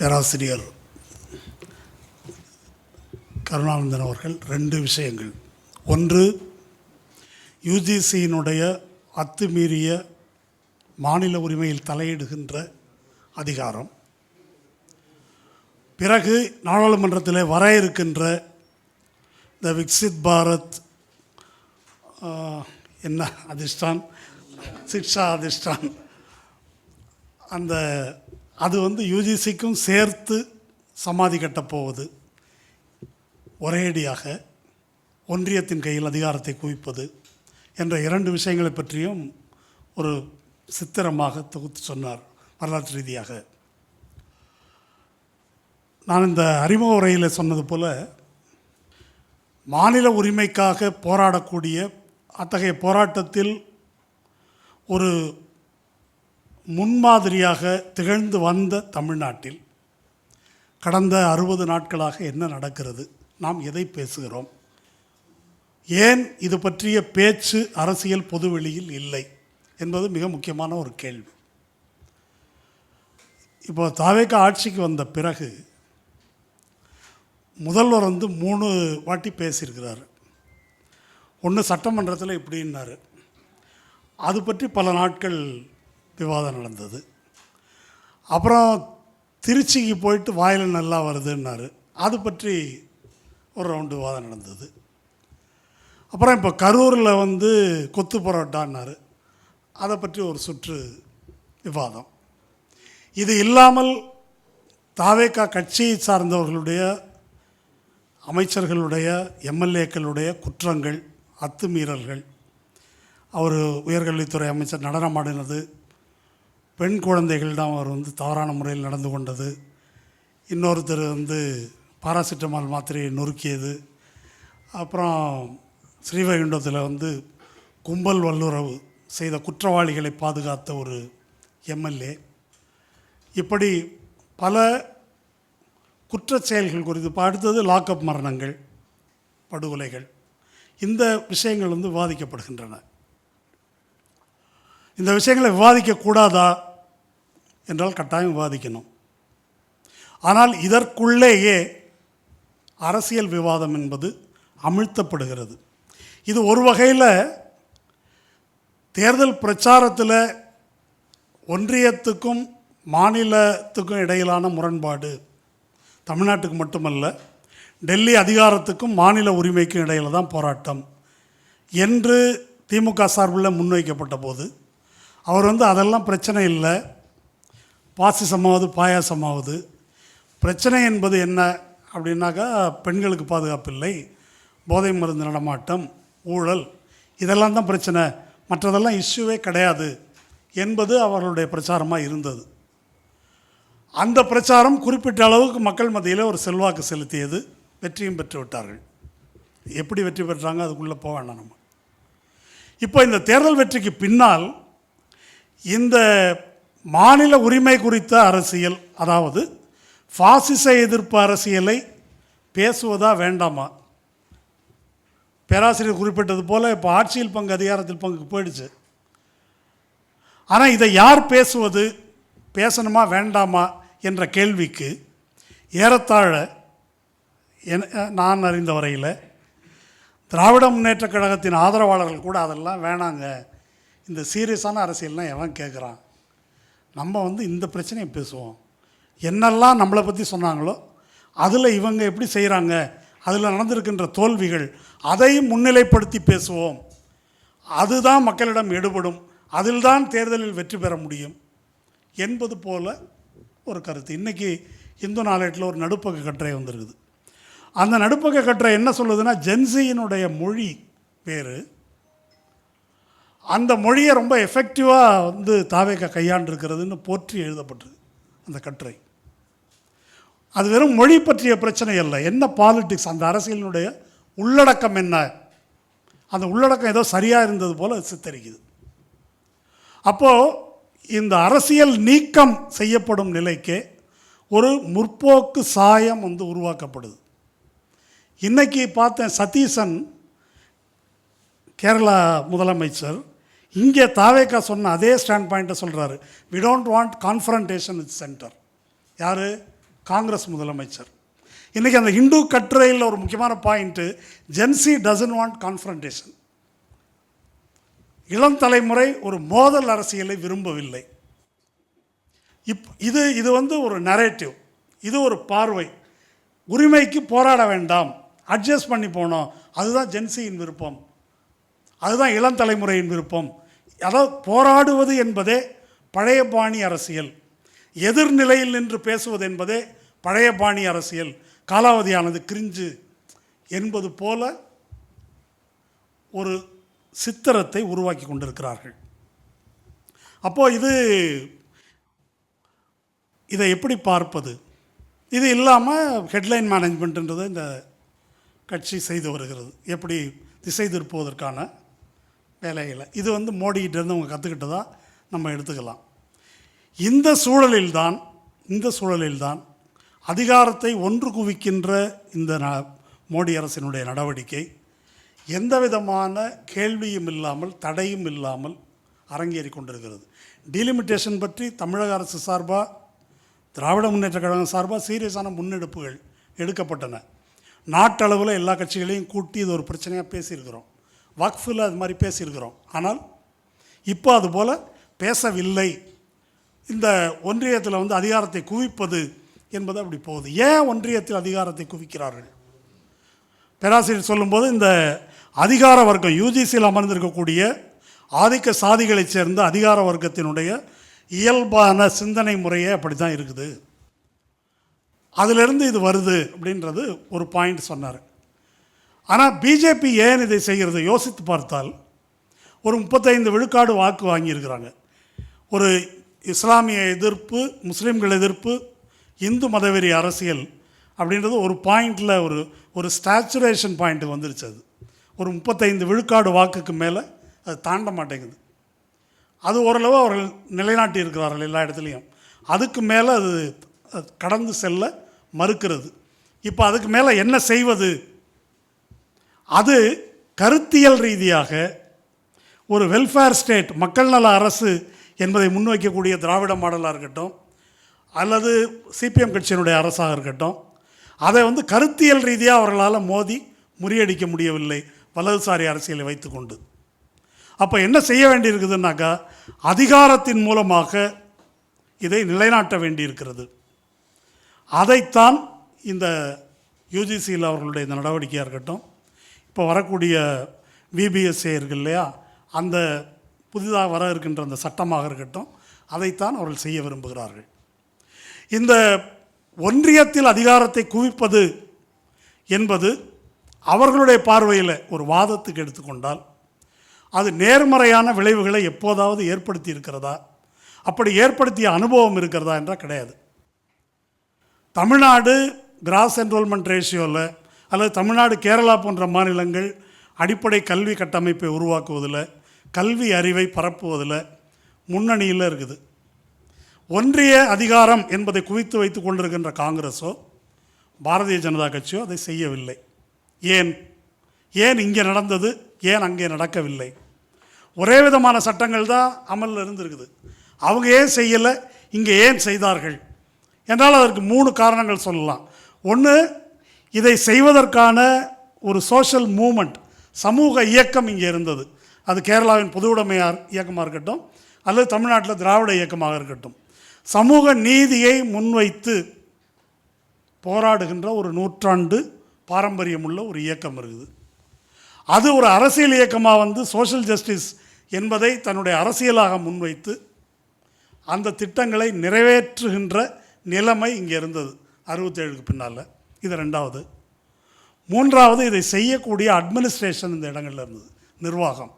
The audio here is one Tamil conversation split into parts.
பேராசிரியர் கருணானந்தன் அவர்கள் 2 விஷயங்கள். ஒன்று, யுஜிசியினுடைய அத்துமீறிய மாநில உரிமையில் தலையிடுகின்ற அதிகாரம். பிறகு நாடாளுமன்றத்தில் வர இருக்கின்ற இந்த விக்சித் பாரத் என்ன அதிஷ்டான், சிக்ஷா அதிஷ்டான், அது யுஜிசிக்கும் சேர்த்து சமாதி கட்டப்போவது, ஒரேடியாக ஒன்றியத்தின் கையில் அதிகாரத்தை குவிப்பது என்ற 2 விஷயங்களை பற்றியும் ஒரு சித்திரமாக தொகுத்து சொன்னார் வரலாற்று ரீதியாக. நான் இந்த அறிமுக உரையில் சொன்னது போல், மாநில உரிமைக்காக போராடக்கூடிய அத்தகைய போராட்டத்தில் ஒரு முன்மாதிரியாக திகழ்ந்து வந்த தமிழ்நாட்டில் கடந்த 60 நாட்களாக என்ன நடக்கிறது, நாம் எதை பேசுகிறோம், ஏன் இது பற்றிய பேச்சு அரசியல் பொதுவெளியில் இல்லை என்பது மிக முக்கியமான ஒரு கேள்வி. இப்போ தாவேக ஆட்சிக்கு வந்த பிறகு முதல்வர் 3 வாட்டி பேசியிருக்கிறார். ஒன்று சட்டமன்றத்தில் இப்படின்னாரு, அது பற்றி பல நாட்கள் விவாதம் நடந்தது. அப்புறம் திருச்சிக்கு போயிட்டு வாயில் நல்லா வருதுன்னாரு, அது பற்றி ஒரு ரவுண்டு விவாதம் நடந்தது. அப்புறம் இப்போ கரூரில் கொத்து பரோட்டான்னாரு, அதை பற்றி ஒரு சுற்று விவாதம். இது இல்லாமல் தாவேகா கட்சியை சார்ந்தவர்களுடைய, அமைச்சர்களுடைய, எம்எல்ஏக்களுடைய குற்றங்கள், அத்துமீறல்கள், அவர் உயர்கல்வித்துறை அமைச்சர் நடனமாடினது, பெண் குழந்தைகளிடம் அவர் தவறான முறையில் நடந்து கொண்டது, இன்னொருத்தர் பாராசிட்டமால் மாத்திரையை நொறுக்கியது, அப்புறம் ஸ்ரீவைகுண்டத்தில் கும்பல் வல்லுறவு செய்த குற்றவாளிகளை பாதுகாத்த ஒரு எம்எல்ஏ, இப்படி பல குற்றச் செயல்கள் குறித்து. இப்போ அடுத்தது லாக்அப் மரணங்கள், படுகொலைகள், இந்த விஷயங்கள் விவாதிக்கப்படுகின்றன. இந்த விஷயங்களை விவாதிக்கக்கூடாதா என்றால் கட்டாயம் விவாதிக்கணும். ஆனால் இதற்குள்ளேயே அரசியல் விவாதம் என்பது அமிழ்த்தப்படுகிறது. இது ஒரு வகையில் தேர்தல் பிரச்சாரத்தில் ஒன்றியத்துக்கும் மாநிலத்துக்கும் இடையிலான முரண்பாடு, தமிழ்நாட்டுக்கு மட்டுமல்ல, டெல்லி அதிகாரத்துக்கும் மாநில உரிமைக்கும் இடையில் தான் போராட்டம் என்று திமுக சார்பில் முன்வைக்கப்பட்ட போது அவர் அதெல்லாம் பிரச்சனை இல்லை, பாசிசமாவது பாயாசமாவது, பிரச்சனை என்பது என்ன அப்படின்னாக்கா பெண்களுக்கு பாதுகாப்பு இல்லை, போதை மருந்து நடமாட்டம், ஊழல், இதெல்லாம் தான் பிரச்சனை, மற்றதெல்லாம் இஷ்யூவே கிடையாது என்பது அவர்களுடைய பிரச்சாரமாக இருந்தது. அந்த பிரச்சாரம் குறிப்பிட்ட அளவுக்கு மக்கள் மத்தியில் ஒரு செல்வாக்கு செலுத்தியது, வெற்றியும் பெற்று விட்டார்கள். எப்படி வெற்றி பெற்றாங்க அதுக்குள்ளே போக வேண்டாம் நம்ம. இப்போ இந்த தேர்தல் வெற்றிக்கு பின்னால் இந்த மாநில உரிமை குறித்த அரசியல், அதாவது பாசிச எதிர்ப்பு அரசியலை பேசுவதா வேண்டாமா? பேராசிரியர் குறிப்பிட்டது போல் இப்போ ஆட்சியில் பங்கு, அதிகாரத்தில் பங்கு போயிடுச்சு. ஆனால் இதை யார் பேசுவது, பேசணுமா வேண்டாமா என்ற கேள்விக்கு ஏறத்தாழ நான் அறிந்த வரையில் திராவிட முன்னேற்றக் கழகத்தின் ஆதரவாளர்கள் கூட அதெல்லாம் வேணாங்க, இந்த சீரியஸான அரசியல்னால் எவன் கேட்குறான், நம்ம இந்த பிரச்சனையை பேசுவோம், என்னெல்லாம் நம்மளை பற்றி சொன்னாங்களோ அதில் இவங்க எப்படி செய்கிறாங்க, அதில் நடந்திருக்கின்ற தோல்விகள், அதையும் முன்னிலைப்படுத்தி பேசுவோம், அதுதான் மக்களிடம் எடுபடும், அதில்தான் தேர்தலில் வெற்றி பெற முடியும் என்பது போல ஒரு கருத்து. இன்றைக்கி இந்து நாளேட்டில் ஒரு நடுப்பக்க கட்டுரை வந்திருக்குது. அந்த நடுப்பக்க கட்டுரை என்ன சொல்லுதுன்னா, ஜென்சியினுடைய மொழி வேறு, அந்த மொழியை ரொம்ப எஃபெக்டிவாக தாவேகா கையாண்டிருக்கிறதுன்னு போற்றி எழுதப்பட்டது அந்த கட்டுரை. அது வெறும் மொழி பற்றிய பிரச்சனை அல்ல, என்ன பாலிட்டிக்ஸ், அந்த அரசியலினுடைய உள்ளடக்கம் என்ன, அந்த உள்ளடக்கம் ஏதோ சரியாக இருந்தது போல் சித்தரிக்குது. அப்போது இந்த அரசியல் நீக்கம் செய்யப்படும் நிலைக்கே ஒரு முற்போக்கு சாயம் உருவாக்கப்படுது. இன்றைக்கி பார்த்தேன், சதீசன் கேரளா முதலமைச்சர் இங்கே தாவேகா சொன்ன அதே ஸ்டாண்ட் பாயிண்ட்டை சொல்கிறாரு. We don't want confrontation with centre. யார்? காங்கிரஸ் முதலமைச்சர். இன்றைக்கி அந்த ஹிந்து கட்டுரையில் ஒரு முக்கியமான point, Gen Z doesn't want confrontation. இளம் தலைமுறை ஒரு மோதல் அரசியலை விரும்பவில்லை. இது ஒரு நரேட்டிவ், இது ஒரு பார்வை. உரிமைக்கு போராட வேண்டாம், அட்ஜஸ்ட் பண்ணி போனோம், அதுதான் ஜென்சியின் விருப்பம், அதுதான் இளம் தலைமுறையின் விருப்பம். அதாவது போராடுவது என்பதே பழைய பாணி அரசியல், எதிர்நிலையில் நின்று பேசுவது என்பதே பழைய பாணி அரசியல், காலாவதியானது, கிரிஞ்சு என்பது போல ஒரு சித்திரத்தை உருவாக்கி கொண்டிருக்கிறார்கள். அப்போது இதை எப்படி பார்ப்பது? இது இல்லாமல் ஹெட்லைன் மேனேஜ்மெண்ட்டுன்றது இந்த கட்சி செய்து வருகிறது, எப்படி திசை திருப்புவதற்கான வேலைகளை. இது மோடிக்கிட்டேருந்து அவங்க கற்றுக்கிட்டதா நம்ம எடுத்துக்கலாம். இந்த சூழலில்தான் அதிகாரத்தை ஒன்று குவிக்கின்ற இந்த மோடி அரசினுடைய நடவடிக்கை எந்த விதமான கேள்வியும் இல்லாமல், தடையும் இல்லாமல் அரங்கேறி கொண்டிருக்கிறது. டீலிமிட்டேஷன் பற்றி தமிழக அரசு சார்பாக, திராவிட முன்னேற்ற கழகம் சார்பாக சீரியஸான முன்னெடுப்புகள் எடுக்கப்பட்டன. நாட்டளவில் எல்லா கட்சிகளையும் கூட்டி இது ஒரு பிரச்சனையாக பேசியிருக்கிறோம். வக்ஃபில் அது மாதிரி பேசியிருக்கிறோம். ஆனால் இப்போ அதுபோல் பேசவில்லை. இந்த ஒன்றியத்தில் அதிகாரத்தை குவிப்பது என்பது அப்படி போகுது. ஏன் ஒன்றியத்தில் அதிகாரத்தை குவிக்கிறார்கள்? பேராசிரியர் சொல்லும்போது இந்த அதிகார வர்க்கம், யூஜிசியில் அமர்ந்திருக்கக்கூடிய ஆதிக்க சாதிகளைச் சேர்ந்த அதிகார வர்க்கத்தினுடைய இயல்பான சிந்தனை முறையே அப்படி தான் இருக்குது, அதிலிருந்து இது வருது அப்படின்றது ஒரு பாயிண்ட் சொன்னார். ஆனால் பிஜேபி ஏன் இதை செய்கிறது யோசித்து பார்த்தால், ஒரு 35 விழுக்காடு வாக்கு வாங்கியிருக்கிறாங்க. ஒரு இஸ்லாமிய எதிர்ப்பு, முஸ்லீம்கள் எதிர்ப்பு, இந்து மதவெறி அரசியல் அப்படின்றது ஒரு பாயிண்டில் ஒரு ஸ்டாச்சுரேஷன் பாயிண்ட்டு வந்துருச்சு. அது ஒரு 35 விழுக்காடு வாக்குக்கு மேலே அது தாண்ட மாட்டேங்குது. அது ஓரளவு அவர்கள் நிலைநாட்டி இருக்கிறார்கள் எல்லா இடத்துலையும். அதுக்கு மேலே அது கடந்து செல்ல மறுக்கிறது. இப்போ அதுக்கு மேலே என்ன செய்வது? அது கருத்தியல் ரீதியாக ஒரு வெல்ஃபேர் ஸ்டேட், மக்கள் நல அரசு என்பதை முன்வைக்கக்கூடிய திராவிட மாடலாக இருக்கட்டும், அல்லது சிபிஎம் கட்சியினுடைய அரசாக இருக்கட்டும், அதை கருத்தியல் ரீதியாக அவர்களால் மோதி முறியடிக்க முடியவில்லை வலதுசாரி அரசியலை வைத்துக்கொண்டு. அப்போ என்ன செய்ய வேண்டியிருக்குதுன்னாக்கா, அதிகாரத்தின் மூலமாக இதை நிலைநாட்ட வேண்டியிருக்கிறது. அதைத்தான் இந்த யூஜிசியில் அவர்களுடைய இந்த நடவடிக்கையாக இருக்கட்டும், இப்போ வரக்கூடிய விபிஎஸ்ஏ இருக்கு இல்லையா, அந்த புதிதாக வர இருக்கின்ற அந்த சட்டமாக இருக்கட்டும், அதைத்தான் அவர்கள் செய்ய விரும்புகிறார்கள். இந்த ஒன்றியத்தில் அதிகாரத்தை குவிப்பது என்பது அவர்களுடைய பார்வையில் ஒரு வாதத்துக்கு எடுத்துக்கொண்டால் அது நேர்மறையான விளைவுகளை எப்போதாவது ஏற்படுத்தி இருக்கிறதா, அப்படி ஏற்படுத்திய அனுபவம் இருக்கிறதா என்றால் கிடையாது. தமிழ்நாடு கிராஸ் என்ரோல்மெண்ட் ரேஷியோவில், அல்லது தமிழ்நாடு, கேரளா போன்ற மாநிலங்கள் அடிப்படை கல்வி கட்டமைப்பை உருவாக்குவதில், கல்வி அறிவை பரப்புவதில் முன்னணியில் இருக்குது. ஒன்றிய அதிகாரம் என்பதை குவித்து வைத்து கொண்டிருக்கின்ற காங்கிரஸோ பாரதிய ஜனதா கட்சியோ அதை செய்யவில்லை. ஏன் இங்கே நடந்தது, ஏன் அங்கே நடக்கவில்லை? ஒரே விதமான சட்டங்கள் தான் அமலில் இருந்திருக்குது. அவங்க ஏன் செய்யலை, இங்கே ஏன் செய்தார்கள் என்றால் அதற்கு 3 காரணங்கள் சொல்லலாம். ஒன்று, இதை செய்வதற்கான ஒரு சோஷியல் மூமெண்ட், சமூக இயக்கம் இங்கே இருந்தது. அது கேரளாவின் பொதுவுடைமையார் இயக்கமாக இருக்கட்டும், அல்லது தமிழ்நாட்டில் திராவிட இயக்கமாக இருக்கட்டும், சமூக நீதியை முன்வைத்து போராடுகின்ற ஒரு 100 ஆண்டு பாரம்பரியமுள்ள ஒரு இயக்கம் இருக்குது. அது ஒரு அரசியல் இயக்கமாக சோஷியல் ஜஸ்டிஸ் என்பதை தன்னுடைய அரசியலாக முன்வைத்து அந்த திட்டங்களை நிறைவேற்றுகின்ற நிலைமை இங்கே இருந்தது 67க்கு பின்னால். இது 2வது. 3வது, இதை செய்யக்கூடிய அட்மினிஸ்ட்ரேஷன் இந்த இடங்களில் இருந்தது, நிர்வாகம்.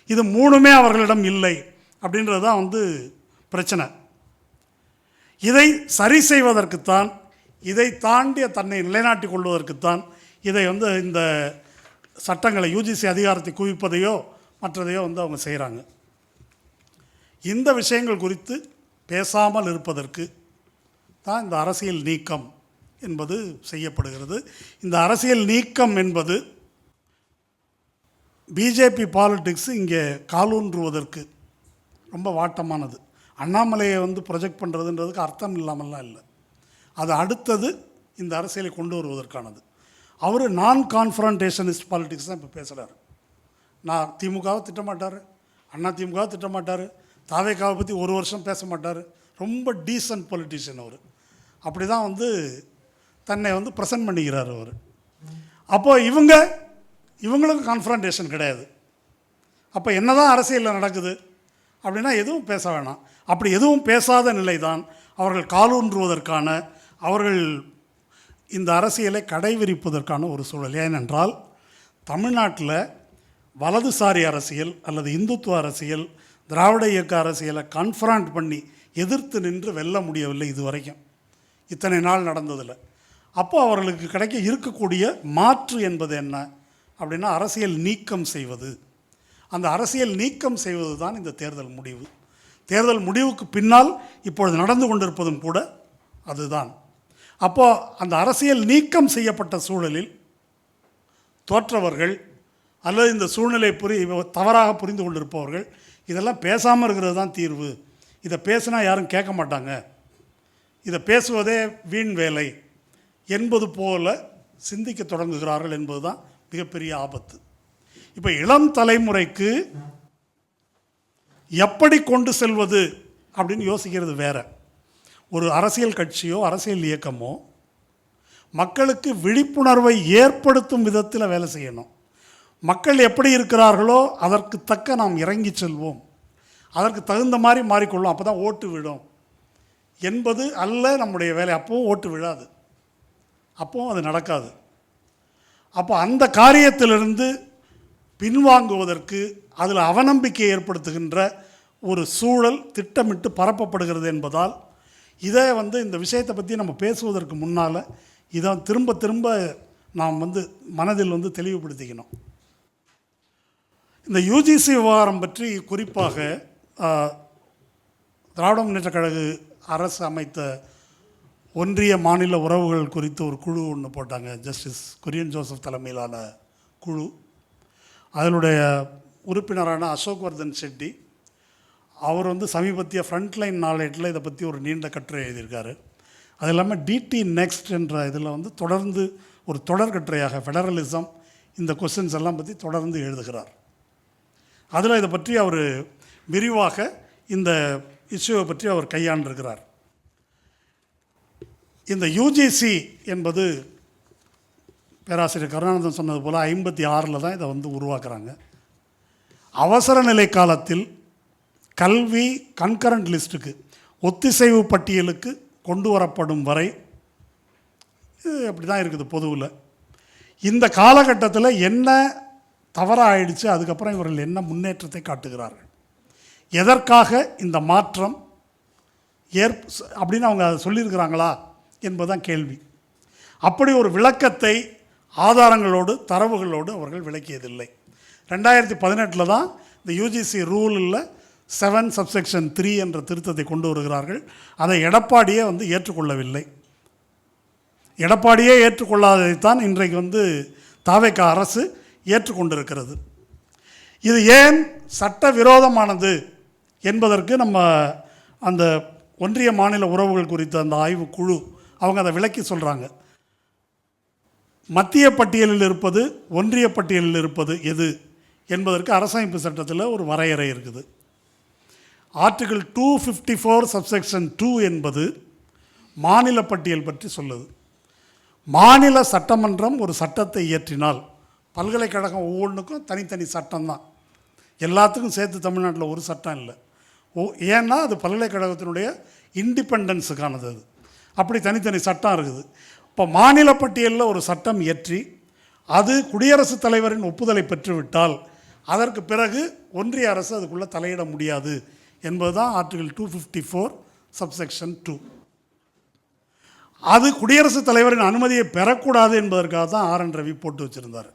இது 3மே அவர்களிடம் இல்லை அப்படின்றது தான் பிரச்சனை. இதை சரி செய்வதற்குத்தான், இதை தாண்டிய தன்னை நிலைநாட்டி கொள்வதற்குத்தான் இதை இந்த சட்டங்களை, யூஜிசி அதிகாரத்தை குவிப்பதையோ மற்றதையோ அவங்க செய்கிறாங்க. இந்த விஷயங்கள் குறித்து பேசாமல் இருப்பதற்கு தான் இந்த அரசியல் நீக்கம் என்பது செய்யப்படுகிறது. இந்த அரசியல் நீக்கம் என்பது பிஜேபி பாலிடிக்ஸ் இங்கே காலூன்றுவதற்கு ரொம்ப வாட்டமானது. அண்ணாமலையை ப்ரொஜெக்ட் பண்ணுறதுன்றதுக்கு அர்த்தம் இல்லாமல்லாம் இல்லை. அது அடுத்தது இந்த அரசியலை கொண்டு வருவதற்கானது. அவர் நான் கான்ஃபரண்டேஷனிஸ்ட் பாலிடிக்ஸ் தான் இப்போ பேசுகிறார். நான் திமுகவை திட்டமாட்டார், அண்ணா திமுகவை திட்டமாட்டார், தாவேக்காவை பற்றி ஒரு வருஷம் பேச மாட்டார். ரொம்ப டீசன்ட் பொலிட்டிஷியன் அவர். அப்படி தான் தன்னை ப்ரெசன்ட் பண்ணிக்கிறார் அவர். அப்போது இவங்களுக்கும் கான்ஃபரண்டேஷன் கிடையாது. அப்போ என்ன தான் அரசியலில் நடக்குது அப்படின்னா எதுவும் பேச வேணாம். அப்படி எதுவும் பேசாத நிலை தான் அவர்கள் காலூன்றுவதற்கான, அவர்கள் இந்த அரசியலை கடைவிரிப்பதற்கான ஒரு சூழல். ஏனென்றால் தமிழ்நாட்டில் வலதுசாரி அரசியல் அல்லது இந்துத்துவ அரசியல், திராவிட இயக்க அரசியலை கான்ஃபரண்ட் பண்ணி எதிர்த்து நின்று வெல்ல முடியவில்லை இதுவரைக்கும், இத்தனை நாள் நடந்ததில். அப்போது அவர்களுக்கு கிடைக்க இருக்கக்கூடிய மாற்று என்பது என்ன அப்படின்னா அரசியல் நீக்கம் செய்வது. அந்த அரசியல் நீக்கம் செய்வது தான் இந்த தேர்தல் முடிவு. தேர்தல் முடிவுக்கு பின்னால் இப்பொழுது நடந்து கொண்டிருப்பதும் கூட அதுதான். அப்போது அந்த அரசியல் நீக்கம் செய்யப்பட்ட சூழலில் தோற்றவர்கள் அல்லது இந்த சூழ்நிலை தவறாக புரிந்து கொண்டிருப்பவர்கள் இதெல்லாம் பேசாமல் இருக்கிறது தான் தீர்வு, இதை பேசினா யாரும் கேட்க மாட்டாங்க, இதை பேசுவதே வீண் வேலை என்பது போல சிந்திக்க தொடங்குகிறார்கள் என்பது தான் மிகப்பெரிய ஆபத்து. இப்போ இளம் தலைமுறைக்கு எப்படி கொண்டு செல்வது அப்படின்னு யோசிக்கிறது வேற. ஒரு அரசியல் கட்சியோ அரசியல் இயக்கமோ மக்களுக்கு விழிப்புணர்வை ஏற்படுத்தும் விதத்தில் வேலை செய்யணும். மக்கள் எப்படி இருக்கிறார்களோ அதற்கு தக்க நாம் இறங்கி செல்வோம், அதற்கு தகுந்த மாதிரி மாறிக்கொள்ளும், அப்போ தான் ஓட்டு விடும் என்பது அல்ல நம்முடைய வேலை. அப்போவும் ஓட்டு விழாது, அப்போவும் அது நடக்காது. அப்போ அந்த காரியத்திலிருந்து பின்வாங்குவதற்கு அதில் அவநம்பிக்கை ஏற்படுத்துகின்ற ஒரு சூழல் திட்டமிட்டு பரப்பப்படுகிறது என்பதால் இதை இந்த விஷயத்தை பற்றி நம்ம பேசுவதற்கு முன்னால் இதை திரும்ப திரும்ப நாம் மனதில் தெளிவுபடுத்திக்கணும். இந்த யூஜிசி விவகாரம் பற்றி குறிப்பாக திராவிட முன்னேற்றக் கழக அரசு அமைத்த ஒன்றிய மாநில உறவுகள் குறித்து ஒரு குழு ஒன்று போட்டாங்க, ஜஸ்டிஸ் குரியன் ஜோசப் தலைமையிலான குழு. அதனுடைய உறுப்பினரான அசோக் வர்தன் ஷெட்டி அவர் சமீபத்திய ஃப்ரண்ட்லைன் நாளேட்டில் இதை பற்றி ஒரு நீண்ட கட்டுரை எழுதியிருக்காரு. அது இல்லாமல் டிடி நெக்ஸ்ட் என்ற இதில் தொடர்ந்து ஒரு தொடர் கட்டுரையாக ஃபெடரலிசம் இந்த கொஸ்டின்ஸ் எல்லாம் பற்றி தொடர்ந்து எழுதுகிறார். அதில் இதை பற்றி அவர் விரிவாக இந்த இஷ்யூவை பற்றி அவர் கையாண்டிருக்கிறார். இந்த யூஜிசி என்பது பேராசிரியர் கருணானந்தன் சொன்னது போல் 56 தான் இதை உருவாக்குறாங்க. அவசர நிலை காலத்தில் கல்வி கன்கரண்ட் லிஸ்ட்டுக்கு ஒத்திசைவு பட்டியலுக்கு கொண்டு வரப்படும் வரை இது அப்படி தான் இருக்குது பொதுவில். இந்த காலகட்டத்தில் என்ன தவறாக ஆயிடுச்சு, அதுக்கப்புறம் இவர்கள் என்ன முன்னேற்றத்தை காட்டுகிறார்கள், எதற்காக இந்த மாற்றம் அப்படின்னு அவங்க அதை சொல்லியிருக்கிறாங்களா என்பதுதான் கேள்வி. அப்படி ஒரு விளக்கத்தை ஆதாரங்களோடு தரவுகளோடு அவர்கள் விளக்கியதில்லை. 2018 தான் இந்த யூஜிசி ரூலில் 7(3) என்ற திருத்தத்தை கொண்டு வருகிறார்கள். அதை எடப்பாடியே ஏற்றுக்கொள்ளவில்லை. எடப்பாடியே ஏற்றுக்கொள்ளாததைத்தான் இன்றைக்கு தாவேக்கா அரசு ஏற்றுக்கொண்டிருக்கிறது. இது ஏன் சட்டவிரோதமானது என்பதற்கு நம்ம அந்த ஒன்றிய மாநில உறவுகள் குறித்த அந்த ஆய்வு குழு அவங்க அதை விளக்கி சொல்கிறாங்க. மத்திய பட்டியலில் இருப்பது ஒன்றிய பட்டியலில் இருப்பது எது என்பதற்கு அரசமைப்பு சட்டத்தில் ஒரு வரையறை இருக்குது. ஆர்டிகிள் 254(2) என்பது மாநில பட்டியல் பற்றி சொல்லுது. மாநில சட்டமன்றம் ஒரு சட்டத்தை இயற்றினால், பல்கலைக்கழகம் ஒவ்வொன்றுக்கும் தனித்தனி சட்டம்தான், எல்லாத்துக்கும் சேர்த்து தமிழ்நாட்டில் ஒரு சட்டம் இல்லை. ஏன்னா அது பல்கலைக்கழகத்தினுடைய இண்டிபெண்டன்ஸுக்கானது. அது அப்படி தனித்தனி சட்டம் இருக்குது. இப்போ மாநில பட்டியலில் ஒரு சட்டம் இயற்றி அது குடியரசுத் தலைவரின் ஒப்புதலை பெற்றுவிட்டால் அதற்கு பிறகு ஒன்றிய அரசு அதுக்குள்ளே தலையிட முடியாது என்பது தான் ஆர்டிகிள் 254(2). அது குடியரசுத் தலைவரின் அனுமதியை பெறக்கூடாது என்பதற்காக தான் R.N. ரவி போட்டு வச்சுருந்தார்.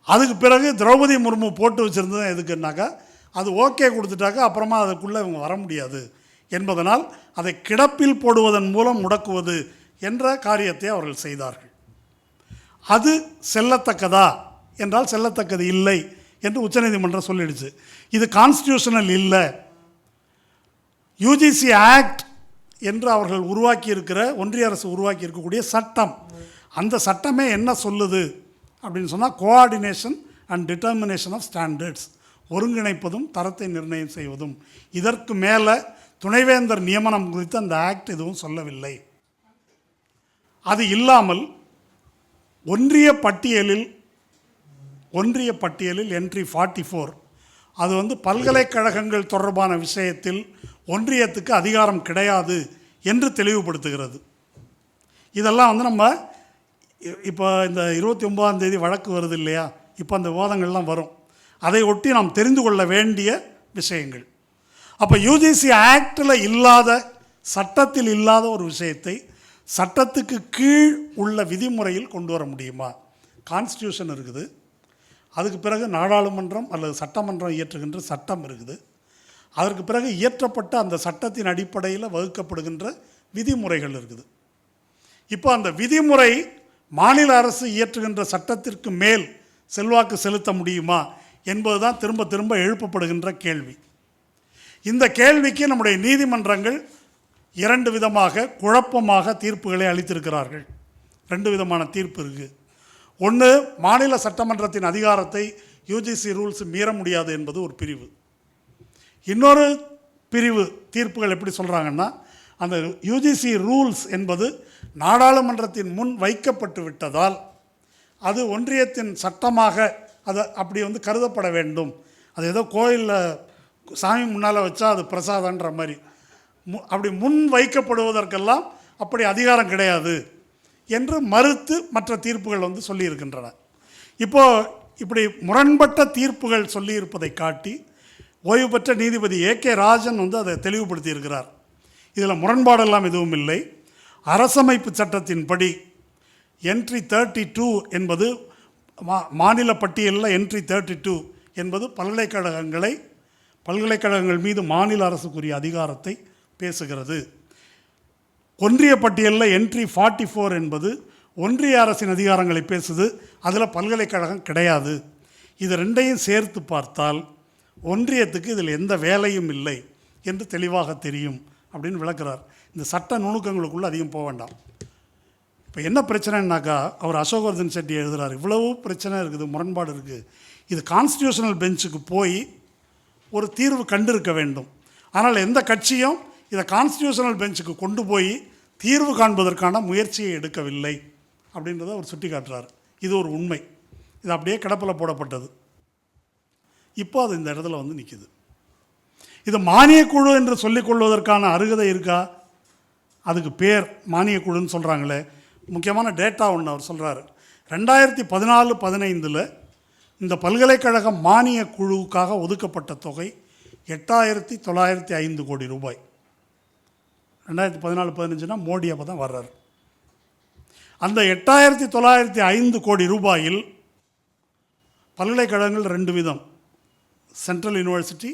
அதுக்கு பிறகு திரௌபதி முர்மு போட்டு வச்சுருந்தது எதுக்குன்னாக்கா அது ஓகே கொடுத்துட்டாக்கா அப்புறமா அதுக்குள்ளே இவங்க வர முடியாது என்பதனால் அதை கிடப்பில் போடுவதன் மூலம் முடக்குவது என்ற காரியத்தை அவர்கள் செய்தார்கள். அது செல்லத்தக்கதா என்றால் செல்லத்தக்கது இல்லை என்று உச்சநீதிமன்றம் சொல்லிடுச்சு. இது கான்ஸ்டியூஷனல் இல்லை. யூஜிசி ஆக்ட் என்று அவர்கள் உருவாக்கியிருக்கிற, ஒன்றிய அரசு உருவாக்கி இருக்கக்கூடிய சட்டம், அந்த சட்டமே என்ன சொல்லுது அப்படின்னு சொன்னால், coordination and determination of standards, ஒருங்கிணைப்பதும் தரத்தை நிர்ணயம் செய்வதும். இதற்கு மேலே துணைவேந்தர் நியமனம் குறித்து அந்த ஆக்ட் எதுவும் சொல்லவில்லை. அது இல்லாமல் ஒன்றிய பட்டியலில் என்ட்ரி 44, அது பல்கலைக்கழகங்கள் தொடர்பான விஷயத்தில் ஒன்றியத்துக்கு அதிகாரம் கிடையாது என்று தெளிவுபடுத்துகிறது. இதெல்லாம் நம்ம இப்போ இந்த 29ஆம் தேதி வழக்கு வருது இல்லையா, இப்போ அந்த விவாதங்கள்லாம் வரும். அதை ஒட்டி நாம் தெரிந்து கொள்ள வேண்டிய விஷயங்கள். அப்போ யூஜிசி ஆக்டில் இல்லாத, சட்டத்தில் இல்லாத ஒரு விஷயத்தை சட்டத்துக்கு கீழ் உள்ள விதிமுறையில் கொண்டு வர முடியுமா? கான்ஸ்டியூஷன் இருக்குது, அதுக்கு பிறகு நாடாளுமன்றம் அல்லது சட்டமன்றம் இயற்றுகின்ற சட்டம் இருக்குது, அதற்கு பிறகு இயற்றப்பட்ட அந்த சட்டத்தின் அடிப்படையில் வகுக்கப்படுகின்ற விதிமுறைகள் இருக்குது. இப்போ அந்த விதிமுறை மாநில அரசு இயற்றுகின்ற சட்டத்திற்கு மேல் செல்வாக்கு செலுத்த முடியுமா என்பது தான் திரும்ப திரும்ப எழுப்பப்படுகின்ற கேள்வி. இந்த கேள்விக்கு நம்முடைய நீதிமன்றங்கள் 2 விதமாக குழப்பமாக தீர்ப்புகளை அளித்திருக்கிறார்கள். 2 விதமான தீர்ப்பு இருக்குது. ஒன்று, மாநில சட்டமன்றத்தின் அதிகாரத்தை யூஜிசி ரூல்ஸ் மீற முடியாது என்பது ஒரு பிரிவு. இன்னொரு பிரிவு தீர்ப்புகள் எப்படி சொல்கிறாங்கன்னா, அந்த யூஜிசி ரூல்ஸ் என்பது நாடாளுமன்றத்தின் முன் வைக்கப்பட்டு விட்டதால் அது ஒன்றியத்தின் சட்டமாக அது அப்படி கருதப்பட வேண்டும். அது ஏதோ கோயிலில் சாமி முன்னால் வச்சா அது பிரசாதன்ற மாதிரி, அப்படி முன் வைக்கப்படுவதற்கெல்லாம் அப்படி அதிகாரம் கிடையாது என்று மறுத்து மற்ற தீர்ப்புகள் சொல்லியிருக்கின்றன. இப்போது இப்படி முரண்பட்ட தீர்ப்புகள் சொல்லியிருப்பதை காட்டி ஓய்வு பெற்ற நீதிபதி ஏ.கே. ராஜன் அதை தெளிவுபடுத்தியிருக்கிறார். இதில் முரண்பாடெல்லாம் எதுவும் இல்லை. அரசமைப்பு சட்டத்தின்படி என்ட்ரி 32 என்பது மாநில பட்டியலில் என்ட்ரி 32 என்பது பல்கலைக்கழகங்கள் மீது மாநில அரசுக்குரிய அதிகாரத்தை பேசுகிறது. ஒன்றிய பட்டியலில் என்ட்ரி 44 என்பது ஒன்றிய அரசின் அதிகாரங்களை பேசுது, அதில் பல்கலைக்கழகம் கிடையாது. இது ரெண்டையும் சேர்த்து பார்த்தால் ஒன்றியத்துக்கு இதில் எந்த வேலையும் இல்லை என்று தெளிவாக தெரியும் அப்படின்னு விளக்குறார். இந்த சட்ட நுணுக்கங்களுக்குள்ளே அதிகம் போக வேண்டாம். இப்போ என்ன பிரச்சனைன்னாக்கா, அவர் அசோக்வர்தன் செட்டி எழுதுகிறார், இவ்வளவு பிரச்சனை இருக்குது, முரண்பாடு இருக்குது, இது கான்ஸ்டியூஷனல் பெஞ்சுக்கு போய் ஒரு தீர்வு கண்டிருக்க வேண்டும். ஆனால் எந்த கட்சியும் இதை கான்ஸ்டியூஷனல் பெஞ்சுக்கு கொண்டு போய் தீர்வு காண்பதற்கான முயற்சியை எடுக்கவில்லை அப்படின்றத அவர் சுட்டி காட்டுறார். இது ஒரு உண்மை. இது அப்படியே கிடப்பில் போடப்பட்டது. இப்போ அது இந்த இடத்துல நிற்கிது. இது மானியக்குழு என்று சொல்லிக்கொள்வதற்கான அருகதை இருக்கா? அதுக்கு பேர் மானியக்குழுன்னு சொல்கிறாங்களே. முக்கியமான டேட்டா ஒன்று அவர் சொல்கிறார். 2014-15 இந்த பல்கலைக்கழக மானிய குழுவுக்காக ஒதுக்கப்பட்ட தொகை 8,905 கோடி ரூபாய். 2014-15 மோடி அப்போ தான் வர்றார். அந்த 8,905 கோடி ரூபாயில் பல்கலைக்கழகங்கள் 2 விதம். சென்ட்ரல் யூனிவர்சிட்டி,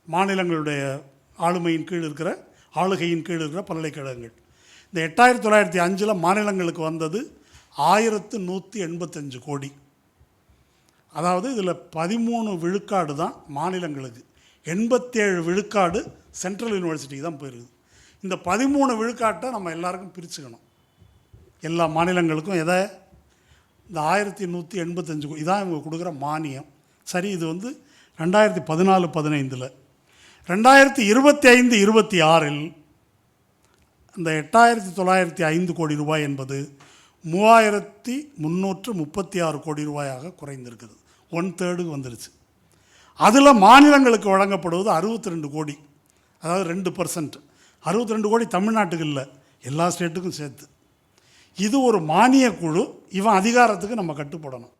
மாநிலங்களுடைய ஆளுகையின் கீழ் இருக்கிற பல்கலைக்கழகங்கள். இந்த 8,905 மாநிலங்களுக்கு வந்தது 1,185 கோடி. அதாவது இதில் 13 விழுக்காடு தான் மாநிலங்களுக்கு, 87 விழுக்காடு சென்ட்ரல் யூனிவர்சிட்டிக்கு தான் போயிருக்குது. இந்த 13 விழுக்காட்டை நம்ம எல்லாருக்கும் பிரிச்சுக்கணும். எல்லா மாநிலங்களுக்கும் இந்த 1,185 கோடி இதான் இவங்க கொடுக்குற மானியம். சரி, இது 2014-15. 2025-26 இந்த 8,905 கோடி ரூபாய் என்பது 3,336 கோடி ரூபாயாக குறைந்திருக்கிறது. 1/3 வந்துருச்சு. அதில் மாநிலங்களுக்கு வழங்கப்படுவது 62 கோடி, அதாவது 2%. 62 கோடி தமிழ்நாட்டுக்கு இல்லை, எல்லா ஸ்டேட்டுக்கும் சேர்த்து. இது ஒரு மானிய குழு, இவன் அதிகாரத்துக்கு நம்ம கட்டுப்படணும்.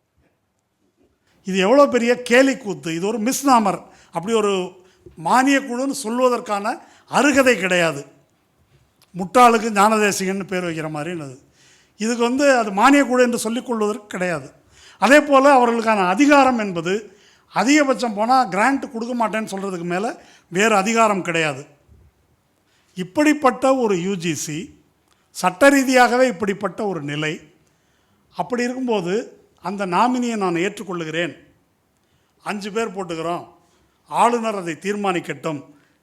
இது எவ்வளோ பெரிய கேலி கூத்து! இது ஒரு மிஸ்நாமர். அப்படி ஒரு மானிய குழுன்னு சொல்வதற்கான அருகதை கிடையாது. முட்டாளுக்கு ஞானதேசிகன்னு பேர் வைக்கிற மாதிரின்னு இதுக்கு அது மானிய குழு என்று சொல்லிக்கொள்வதற்கு கிடையாது. அதே போல் அவர்களுக்கான அதிகாரம் என்பது அதிகபட்சம் போனால் கிராண்ட் கொடுக்க மாட்டேன்னு சொல்கிறதுக்கு மேலே வேறு அதிகாரம் கிடையாது. இப்படிப்பட்ட ஒரு யூஜிசி, சட்ட ரீதியாகவே இப்படிப்பட்ட ஒரு நிலை. அப்படி இருக்கும்போது அந்த நாமினியை நான் ஏற்றுக்கொள்ளுகிறேன், 5 பேர் போட்டுக்கிறோம், ஆளுநர் அதை தீர்மானிக்கட்டும்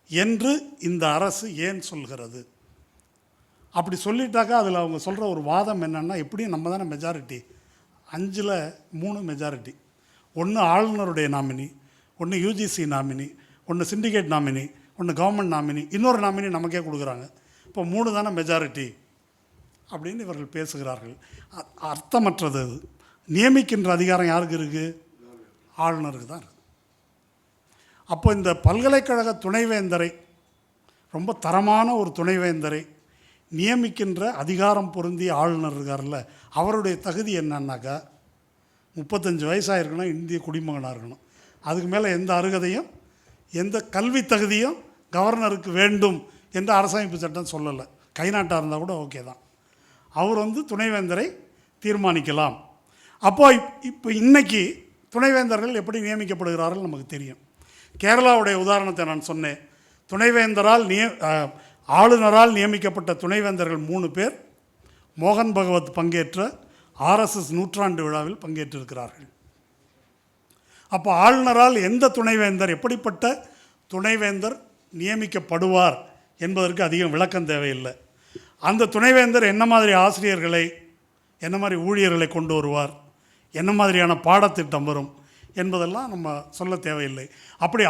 என்று இந்த அரசு ஏன் சொல்கிறது? அப்படி சொல்லிட்டாக்கா அதில் அவங்க சொல்கிற ஒரு வாதம் என்னென்னா, எப்படியும் நம்ம தானே மெஜாரிட்டி, 5ல் 3 மெஜாரிட்டி, ஒன்று ஆளுநருடைய நாமினி, ஒன்று யூஜிசி நாமினி, ஒன்று சிண்டிகேட் நாமினி, ஒன்று கவர்மெண்ட் நாமினி, இன்னொரு நாமினி நமக்கே கொடுக்குறாங்க. இப்போ 3 தானே மெஜாரிட்டி அப்படின்னு இவர்கள் பேசுகிறார்கள். அர்த்தமற்றது. அது நியமிக்கின்ற அதிகாரம் யாருக்கு இருக்குது? ஆளுநருக்கு தான் இருக்குது. அப்போ இந்த பல்கலைக்கழக துணைவேந்தரை, ரொம்ப தரமான ஒரு துணைவேந்தரை நியமிக்கின்ற அதிகாரம் பொருந்திய ஆளுநர் இருக்கார்ல, அவருடைய தகுதி என்னன்னாக்கா 35 வயசாகிருக்கணும், இந்திய குடிமகனாக இருக்கணும். அதுக்கு மேலே எந்த அருகதையும் எந்த கல்வி தகுதியும் கவர்னருக்கு வேண்டும் என்று அரசமைப்பு சட்டம் சொல்லலை. கைநாட்டாக இருந்தால் கூட ஓகே தான். அவர் துணைவேந்தரை தீர்மானிக்கலாம். அப்போ இப்போ இன்றைக்கி துணைவேந்தர்கள் எப்படி நியமிக்கப்படுகிறார்கள் நமக்கு தெரியும். கேரளாவுடைய உதாரணத்தை நான் சொன்னேன். துணைவேந்தரால் ஆளுநரால் நியமிக்கப்பட்ட துணைவேந்தர்கள் 3 பேர் மோகன் பகவத் பங்கேற்ற RSS நூற்றாண்டு விழாவில் பங்கேற்றிருக்கிறார்கள். அப்போ ஆளுநரால் எந்த துணைவேந்தர், எப்படிப்பட்ட துணைவேந்தர் நியமிக்கப்படுவார் என்பதற்கு அதிகம் விளக்கம் தேவையில்லை. அந்த துணைவேந்தர் என்ன மாதிரி ஆசிரியர்களை, என்ன மாதிரி ஊழியர்களை கொண்டு வருவார், என்ன மாதிரியான பாடத்திட்டம் வரும் என்பதெல்லாம் நம்ம சொல்ல தேவையில்லை. அப்படி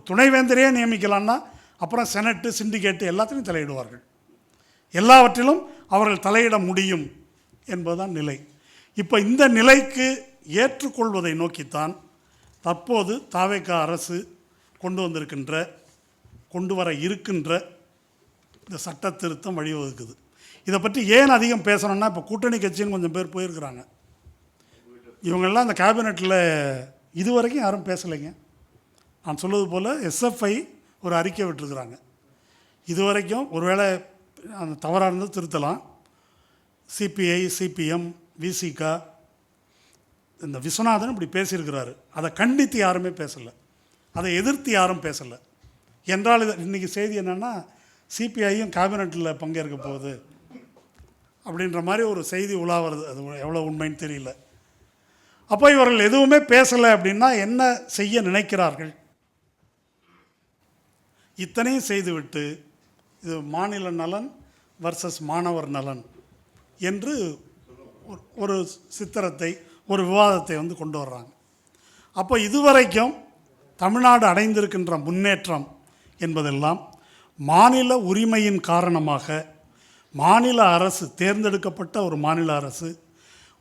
துணைவேந்தரையே நியமிக்கலான்னா அப்புறம் செனட்டு, சிண்டிகேட்டு எல்லாத்தையும் தலையிடுவார்கள். எல்லாவற்றிலும் அவர்கள் தலையிட முடியும் என்பதுதான் நிலை. இப்போ இந்த நிலைக்கு ஏற்றுக்கொள்வதை நோக்கித்தான் தற்போது தாவேகா அரசு கொண்டு வர இருக்கின்ற இந்த சட்ட திருத்தம் வழிவகுக்குது. இதை பற்றி ஏன் அதிகம் பேசணும்னா, இப்போ கூட்டணி கட்சின்னு கொஞ்சம் பேர் போயிருக்கிறாங்க. இவங்கெல்லாம் இந்த கேபினெட்டில் இதுவரைக்கும் யாரும் பேசலைங்க. நான் சொல்வது போல் SFI ஒரு அறிக்கை விட்டுருக்குறாங்க. இதுவரைக்கும் ஒருவேளை அந்த தவறாக இருந்து திருத்தலாம். CPI, CPM, VCK, இந்த விஸ்வநாதன் இப்படி பேசியிருக்கிறாரு. அதை கண்டித்து யாருமே பேசலை, அதை எதிர்த்து யாரும் பேசலை. என்றால் இது இன்றைக்கி செய்தி என்னென்னா, CPIயும் கேபினெட்டில் பங்கேற்க போகுது அப்படின்ற மாதிரி ஒரு செய்தி உலாவது. அது எவ்வளோ உண்மைன்னு தெரியல. அப்போ இவர்கள் எதுவுமே பேசலை அப்படின்னா என்ன செய்ய நினைக்கிறார்கள்? இத்தனையும் செய்துவிட்டு இது மாநில நலன் வர்சஸ் மாணவர் நலன் என்று ஒரு சித்திரத்தை, ஒரு விவாதத்தை கொண்டு வர்றாங்க. அப்போ இதுவரைக்கும் தமிழ்நாடு அடைந்திருக்கின்ற முன்னேற்றம் என்பதெல்லாம் மாநில உரிமையின் காரணமாக, மாநில அரசு, தேர்ந்தெடுக்கப்பட்ட ஒரு மாநில அரசு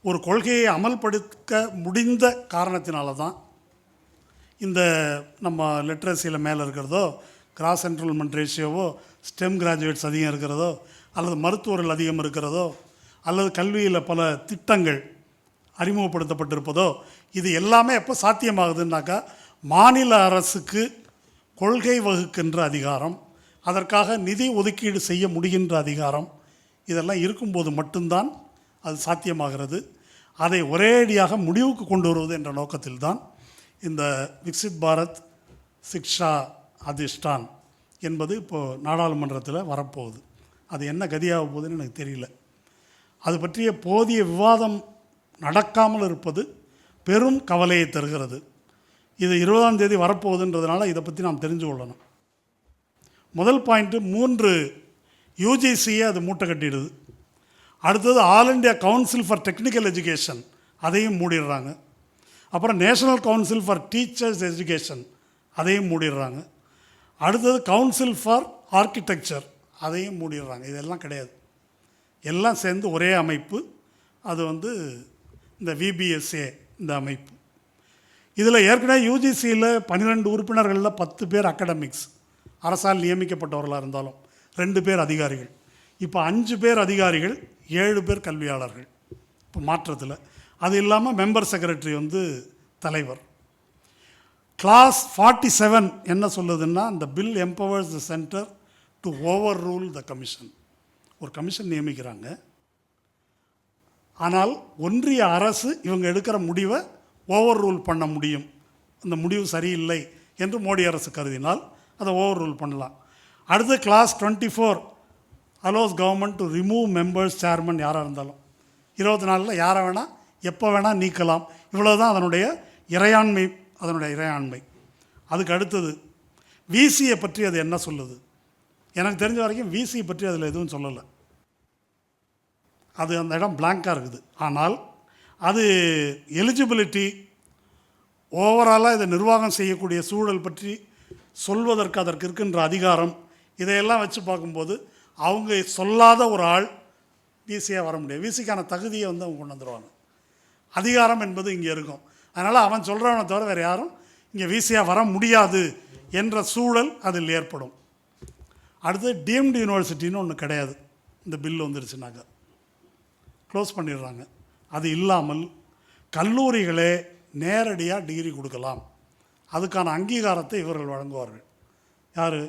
ஒரு கொள்கையை அமல்படுத்த முடிந்த காரணத்தினால தான் இந்த நம்ம லிட்ரஸியில் மேலே இருக்கிறதோ, கிராஸ் என்ரோல்மெண்ட் ரேஷியோவோ, ஸ்டெம் கிராஜுவேட்ஸ் அதிகம் இருக்கிறதோ, அல்லது மருத்துவர்கள் அதிகம் இருக்கிறதோ, அல்லது கல்வியில் பல திட்டங்கள் அறிமுகப்படுத்தப்பட்டிருப்பதோ, இது எல்லாமே எப்போ சாத்தியமாகுதுன்னாக்கா மாநில அரசுக்கு கொள்கை வகுக்கின்ற அதிகாரம், அதற்காக நிதி ஒதுக்கீடு செய்ய முடிகின்ற அதிகாரம், இதெல்லாம் இருக்கும்போது மட்டும்தான் அது சாத்தியமாகிறது. அதை ஒரேடியாக முடிவுக்கு கொண்டு வருவது என்ற நோக்கத்தில்தான் இந்த விக்சித் பாரத் சிக்ஷா அதிஷ்டான் என்பது இப்போது நாடாளுமன்றத்தில் வரப்போகுது. அது என்ன கதியாக போகுதுன்னு எனக்கு தெரியல. அது பற்றிய போதிய விவாதம் நடக்காமல் இருப்பது பெரும் கவலையை தருகிறது. இது 20ஆம் தேதி வரப்போகுதுன்றதுனால இதை பற்றி நாம் தெரிஞ்சு கொள்ளணும். முதல் பாயிண்ட்டு, 3 UGCயை அது மூட்டை கட்டிடுது. அடுத்தது all India council for technical education, அதையும் மூடிடுறாங்க. அப்புறம் national council for teachers education, அதையும் மூடிடுறாங்க. அடுத்தது கவுன்சில் ஃபார் ஆர்கிடெக்சர், அதையும் மூடிடுறாங்க. இதெல்லாம் கிடையாது, எல்லாம் சேர்ந்து ஒரே அமைப்பு. அது இந்த VBSA இந்த அமைப்பு. இதில் ஏற்கனவே UGCயில் 12 உறுப்பினர்களில் 10 பேர் அகடமிக்ஸ், அரசால் நியமிக்கப்பட்டவர்களாக இருந்தாலும் 2 பேர் அதிகாரிகள். இப்போ 5 பேர் அதிகாரிகள், 7 பேர் கல்வியாளர்கள் இப்போ மாற்றத்தில். அது இல்லாமல் மெம்பர் செக்ரட்டரி தலைவர். கிளாஸ் 47 என்ன சொல்லுதுன்னா, இந்த bill empowers the centre to over rule the commission. ஒரு கமிஷன் நியமிக்கிறாங்க, ஆனால் ஒன்றிய அரசு இவங்க எடுக்கிற முடிவை ஓவர் ரூல் பண்ண முடியும். அந்த முடிவு சரியில்லை என்று மோடி அரசு கருதினால் அதை ஓவர் ரூல் பண்ணலாம். அடுத்து clause 24 allows government to remove members chairman, யாராக இருந்தாலும் 24 யாரை வேணால் எப்போ வேணால் நீக்கலாம். இவ்வளோ தான் அதனுடைய இறையாண்மை. அதுக்கு அடுத்தது VCயை பற்றி அது என்ன சொல்லுது? எனக்கு தெரிஞ்ச வரைக்கும் VC பற்றி அதில் எதுவும் சொல்லலை. அது அந்த இடம் பிளாங்காக இருக்குது. ஆனால் அது எலிஜிபிலிட்டி ஓவராலாக இதை நிர்வாகம் செய்யக்கூடிய சூழல் பற்றி சொல்வதற்கு அதற்கு இருக்கின்ற அதிகாரம் இதையெல்லாம் வச்சு பார்க்கும்போது அவங்க சொல்லாத ஒரு ஆள் விசியாக வர முடியாது. விசிக்கான தகுதியை வந்து அவங்க கொண்டு வந்துடுவாங்க. அதிகாரம் என்பது இங்கே இருக்கும். அதனால் அவன் சொல்கிறவனை தவிர வேறு யாரும் இங்கே விசியாக வர முடியாது என்ற சூழல் அதில் ஏற்படும். அடுத்து டீம்டு யூனிவர்சிட்டின்னு ஒன்று கிடையாது. இந்த பில் வந்துருச்சுனாக்கா க்ளோஸ் பண்ணிடுறாங்க. அது இல்லாமல் கல்லூரிகளே நேரடியாக டிகிரி கொடுக்கலாம். அதுக்கான அங்கீகாரத்தை இவர்கள் வழங்குவார்கள். யார்?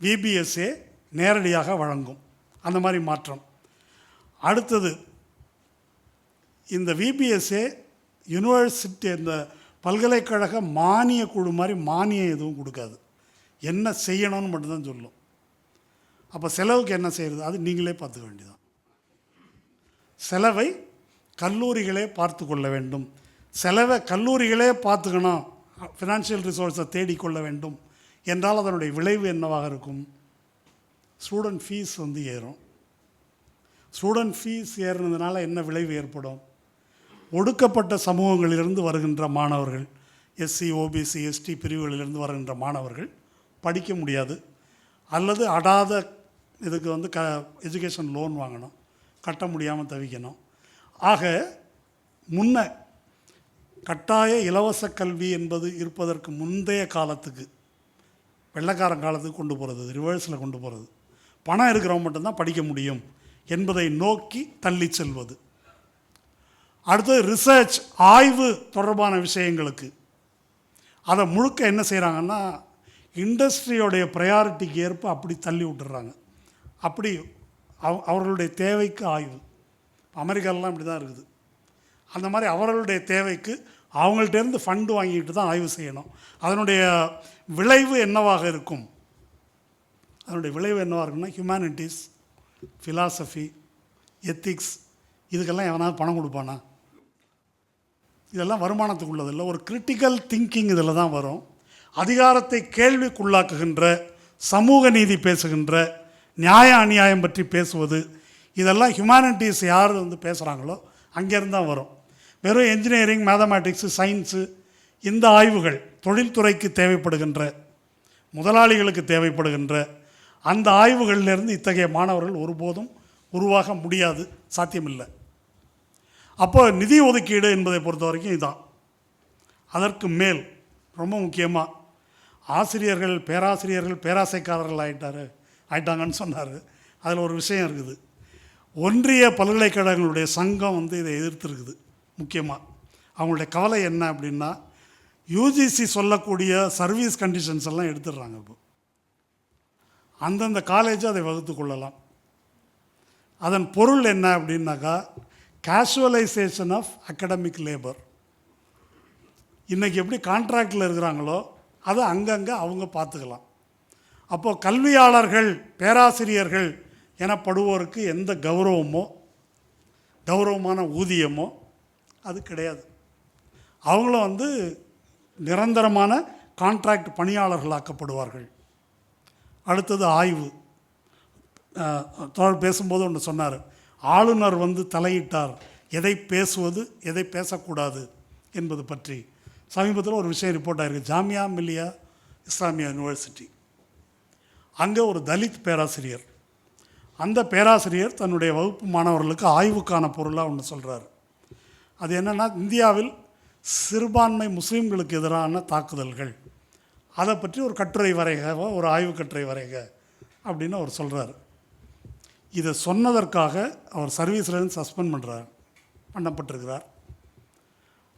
விபிஎஸ்ஏ நேரடியாக வழங்கும். அந்த மாதிரி மாற்றம். அடுத்தது இந்த விபிஎஸ்ஏ யூனிவர்சிட்டி இந்த பல்கலைக்கழக மானிய குழு மாதிரி மானியம் எதுவும் கொடுக்காது. என்ன செய்யணும்னு மட்டும்தான் சொல்லும். அப்போ செலவுக்கு என்ன செய்கிறது அது நீங்களே பார்த்துக்க வேண்டியதான். செலவை கல்லூரிகளே பார்த்து கொள்ள வேண்டும். செலவை கல்லூரிகளே பார்த்துக்கணும், ஃபினான்ஷியல் ரிசோர்ஸை தேடிக்கொள்ள வேண்டும் என்றால் அதனுடைய விளைவு என்னவாக இருக்கும்? ஸ்டூடெண்ட் ஃபீஸ் வந்து ஏறும். ஸ்டூடெண்ட் ஃபீஸ் ஏறினதுனால என்ன விளைவு ஏற்படும்? ஒடுக்கப்பட்ட சமூகங்களிலிருந்து வருகின்ற மாணவர்கள், எஸ்சி, ஓபிசி, எஸ்டி பிரிவுகளிலிருந்து வருகின்ற மாணவர்கள் படிக்க முடியாது. அல்லது அடாத இதுக்கு வந்து எஜுகேஷன் லோன் வாங்கணும், கட்ட முடியாமல் தவிக்கணும். ஆக முன்ன கட்டாய இலவச கல்வி என்பது இருப்பதற்கு முந்தைய காலத்துக்கு, வெள்ளைக்காரன் காலத்துக்கு கொண்டு போகிறது, ரிவர்ஸில் கொண்டு போகிறது. பணம் இருக்கிறவங்க மட்டும்தான் படிக்க முடியும் என்பதை நோக்கி தள்ளி செல்வது. அடுத்தது ரிசர்ச், ஆய்வு தொடர்பான விஷயங்களுக்கு அதை முழுக்க என்ன செய்கிறாங்கன்னா இண்டஸ்ட்ரியோடைய ப்ரையாரிட்டிக்கு ஏற்ப அப்படி தள்ளி விட்டுறாங்க. அப்படி அவர்களுடைய தேவைக்கு ஆய்வு. அமெரிக்காலெலாம் இப்படி தான் இருக்குது. அந்த மாதிரி அவர்களுடைய தேவைக்கு அவங்கள்ட்டேருந்து ஃபண்டு வாங்கிட்டு தான் ஆய்வு செய்யணும். அதனுடைய விளைவு என்னவாக இருக்கும்? அதனுடைய விளைவு என்னவாக இருக்குன்னா ஹியூமனிட்டிஸ், ஃபிலாசபி, எத்திக்ஸ், இதுக்கெல்லாம் எவனாவது பணம் கொடுப்பானா? இதெல்லாம் வருமானத்துக்கு உள்ளதில்லை. ஒரு கிரிட்டிக்கல் திங்கிங் இதில் தான் வரும். அதிகாரத்தை கேள்விக்குள்ளாக்குகின்ற, சமூக நீதி பேசுகின்ற, நியாய அநியாயம் பற்றி பேசுவது, இதெல்லாம் ஹியூமனிட்டிஸ் யார் வந்து பேசுகிறாங்களோ அங்கேருந்து தான் வரும். வெறும் என்ஜினியரிங், மேத்தமேட்டிக்ஸு, சயின்ஸு இந்த ஆய்வுகள் தொழில்துறைக்கு தேவைப்படுகின்ற, முதலாளிகளுக்கு தேவைப்படுகின்ற அந்த ஆய்வுகளிலிருந்து இத்தகைய மாணவர்கள் ஒருபோதும் உருவாக முடியாது, சாத்தியமில்லை. அப்போ நிதி ஒதுக்கீடு என்பதை பொறுத்த வரைக்கும் இதுதான். அதற்கு மேல் ரொம்ப முக்கியமாக ஆசிரியர்கள், பேராசிரியர்கள் பேராசைக்காரர்கள் ஆயிட்டாங்கன்னு சொன்னார். அதில் ஒரு விஷயம் இருக்குது. ஒன்றிய பல்கலைக்கழகங்களுடைய சங்கம் வந்து இதை எதிர்த்துருக்குது. முக்கியமாக அவங்களுடைய கவலை என்ன அப்படின்னா யூஜிசி சொல்லக்கூடிய சர்வீஸ் கண்டிஷன்ஸ் எல்லாம் எடுத்துடுறாங்க. இப்போ அந்தந்த காலேஜை அதை வகுத்து கொள்ளலாம். அதன் பொருள் என்ன அப்படின்னாக்கா கேஷுவலைசேஷன் ஆஃப் அகடமிக் லேபர். இன்றைக்கி எப்படி கான்ட்ராக்டில் இருக்கிறாங்களோ அதை அங்கங்கே அவங்க பார்த்துக்கலாம். அப்போது கல்வியாளர்கள், பேராசிரியர்கள் எனப்படுவோருக்கு எந்த கௌரவமான ஊதியமோ அது கிடையாது. அவங்களும் வந்து நிரந்தரமான கான்ட்ராக்ட் பணியாளர்களாக்கப்படுவார்கள். அடுத்தது ஆய்வு. பேசும்போது ஒன்று சொன்னார், ஆளுநர் வந்து தலையிட்டார் எதை பேசுவது எதை பேசக்கூடாது என்பது பற்றி. சமீபத்தில் ஒரு விஷயம் ரிப்போர்ட் ஆகிருக்கு. ஜாமியா மில்லியா இஸ்லாமியா யூனிவர்சிட்டி, அங்கே ஒரு தலித் பேராசிரியர், அந்த பேராசிரியர் தன்னுடைய வகுப்பு மாணவர்களுக்கு ஆய்வுக்கான பொருளாக ஒன்று சொல்கிறார். அது என்னென்னா இந்தியாவில் சிறுபான்மை முஸ்லீம்களுக்கு எதிரான தாக்குதல்கள், அதை பற்றி ஒரு கட்டுரை வரைக, ஒரு ஆய்வு கட்டுரை வரைக அப்படின்னு அவர் சொல்கிறார். இதை சொன்னதற்காக அவர் சர்வீஸ்லேருந்து சஸ்பெண்ட் பண்ணப்பட்டிருக்கிறார்.